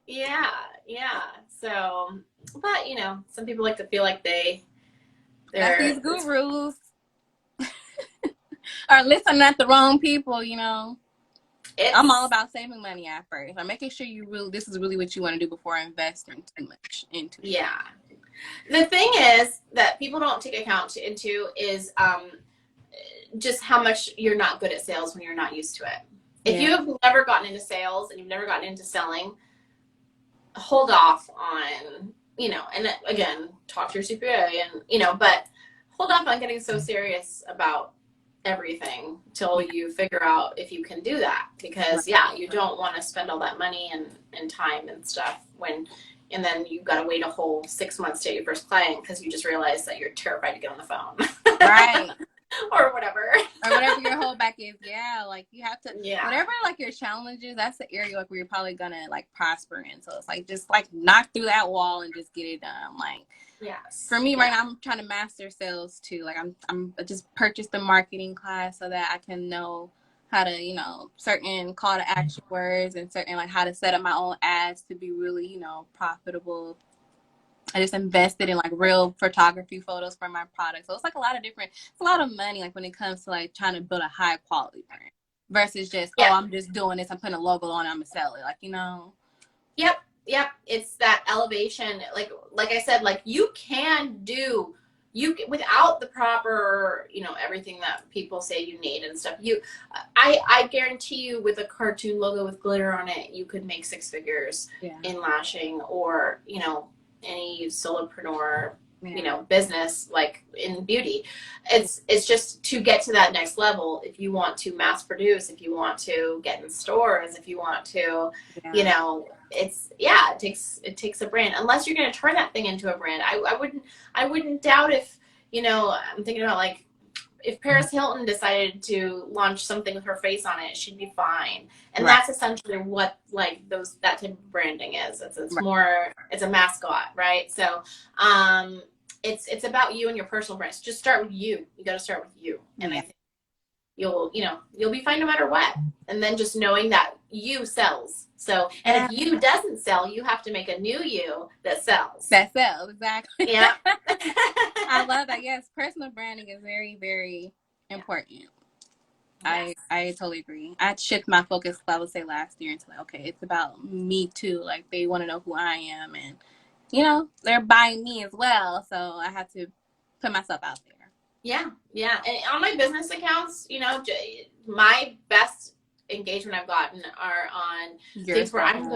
Yeah. So, but, you know, some people like to feel like that's these gurus. Or listening at the wrong people, you know. I'm all about saving money at first. I'm making sure this is really what you want to do before investing too much into it. Yeah. The thing is that people don't take account into is just how much you're not good at sales when you're not used to it. If you have never gotten into sales and you've never gotten into selling, hold off on, you know, and again, talk to your CPA and, you know, but hold off on getting so serious about everything till you figure out if you can do that, because you don't want to spend all that money and time and stuff and then you've got to wait a whole 6 months to get your first client because you just realize that you're terrified to get on the phone. Right. Or whatever your holdback is. Like you have to, whatever like your challenges, that's the area like where you're probably gonna like prosper in. So it's like just like knock through that wall and just get it done. Like for me right now, I'm trying to master sales too. Like I'm just purchased the marketing class so that I can know how to, you know, certain call to action words and certain like how to set up my own ads to be really, you know, profitable I just invested in like real photography photos for my product. So it's like a lot of different, it's a lot of money like when it comes to like trying to build a high quality brand versus just, oh, Yeah. I'm just doing this, I'm putting a logo on it, I'm gonna sell it. Like, you know. Yep. Yep. It's that elevation. Like I said, like you can do without the proper, everything that people say you need and stuff. I guarantee you with a cartoon logo with glitter on it, you could make six figures Yeah. in lashing or, any solopreneur, Yeah. business like in beauty. It's just to get to that next level. If you want to mass produce, if you want to get in stores, if you want to, Yeah. it takes a brand. Unless you're going to turn that thing into a brand. I wouldn't doubt if, I'm thinking about like if Paris Hilton decided to launch something with her face on it, she'd be fine. And Right. that's essentially what like that type of branding is. It's Right. more, it's a mascot, right? So it's about you and your personal brand. So just start with you. You got to start with you, and Yeah. I think you'll be fine no matter what. And then just knowing that you sells. So, and if you doesn't sell, you have to make a new you that sells. That sells, exactly. Yeah. I love that. Yes, personal branding is very, very important. Yes. I totally agree. I shift my focus, I would say, last year into like, okay, it's about me too. Like they want to know who I am, and they're buying me as well. So I have to put myself out there. Yeah, yeah. And on my business accounts, my best engagement I've gotten are on things where I'm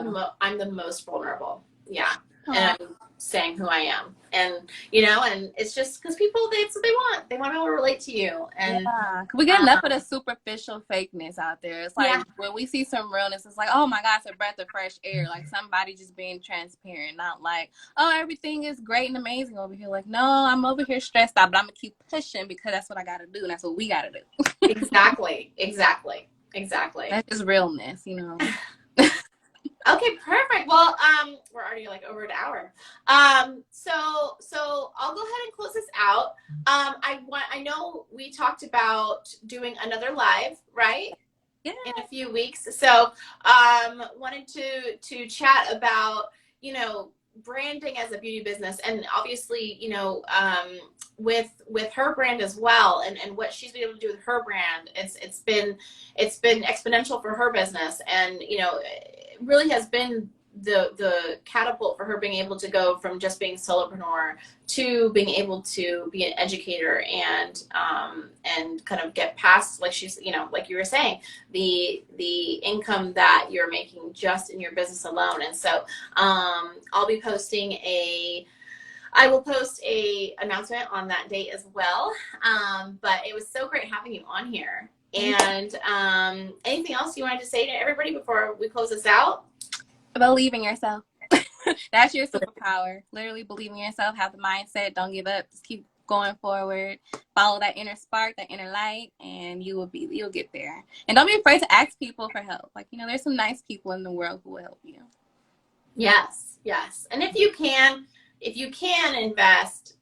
the most vulnerable. Yeah. Aww. And I'm saying who I am. And and it's just because people, that's what they want. They want to be able to relate to you. And yeah, we get enough of the superficial fakeness out there. It's like when we see some realness, it's like, oh my God, it's a breath of fresh air. Like somebody just being transparent, not like, oh, everything is great and amazing over here. Like, no, I'm over here stressed out, but I'm gonna keep pushing because that's what I gotta do, and that's what we gotta do. Exactly. That's just realness, Okay, perfect. Well, we're already like over an hour. So I'll go ahead and close this out. I know we talked about doing another live, right? Yeah. In a few weeks. So, wanted to chat about, branding as a beauty business, and obviously, with her brand as well, and what she's been able to do with her brand. It's been exponential for her business, and it really has been the catapult for her being able to go from just being solopreneur to being able to be an educator and kind of get past, like she's, like you were saying, the income that you're making just in your business alone. And so I will post a announcement on that date as well. But it was so great having you on here. And anything else you wanted to say to everybody before we close this out? Believe in yourself. That's your superpower. Literally believe in yourself. Have the mindset. Don't give up. Just keep going forward. Follow that inner spark, that inner light, and you'll get there. And don't be afraid to ask people for help. Like, there's some nice people in the world who will help you. Yes. And if you can invest,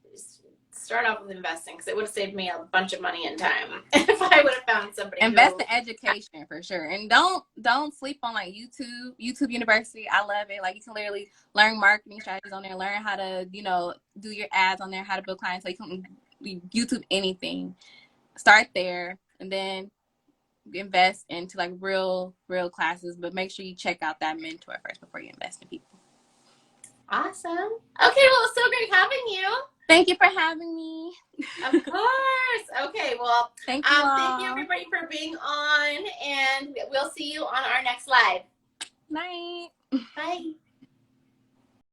start off with investing, because it would have saved me a bunch of money and time if I would have found somebody. Invest in education for sure, and don't sleep on like YouTube University. I love it. Like you can literally learn marketing strategies on there, learn how to do your ads on there, how to build clients. So you can YouTube anything. Start there, and then invest into like real classes. But make sure you check out that mentor first before you invest in people. Awesome. Okay, well, it's so great having you. Thank you for having me. Of course. Okay, well, thank you thank you everybody for being on, and we'll see you on our next live. Night. Bye.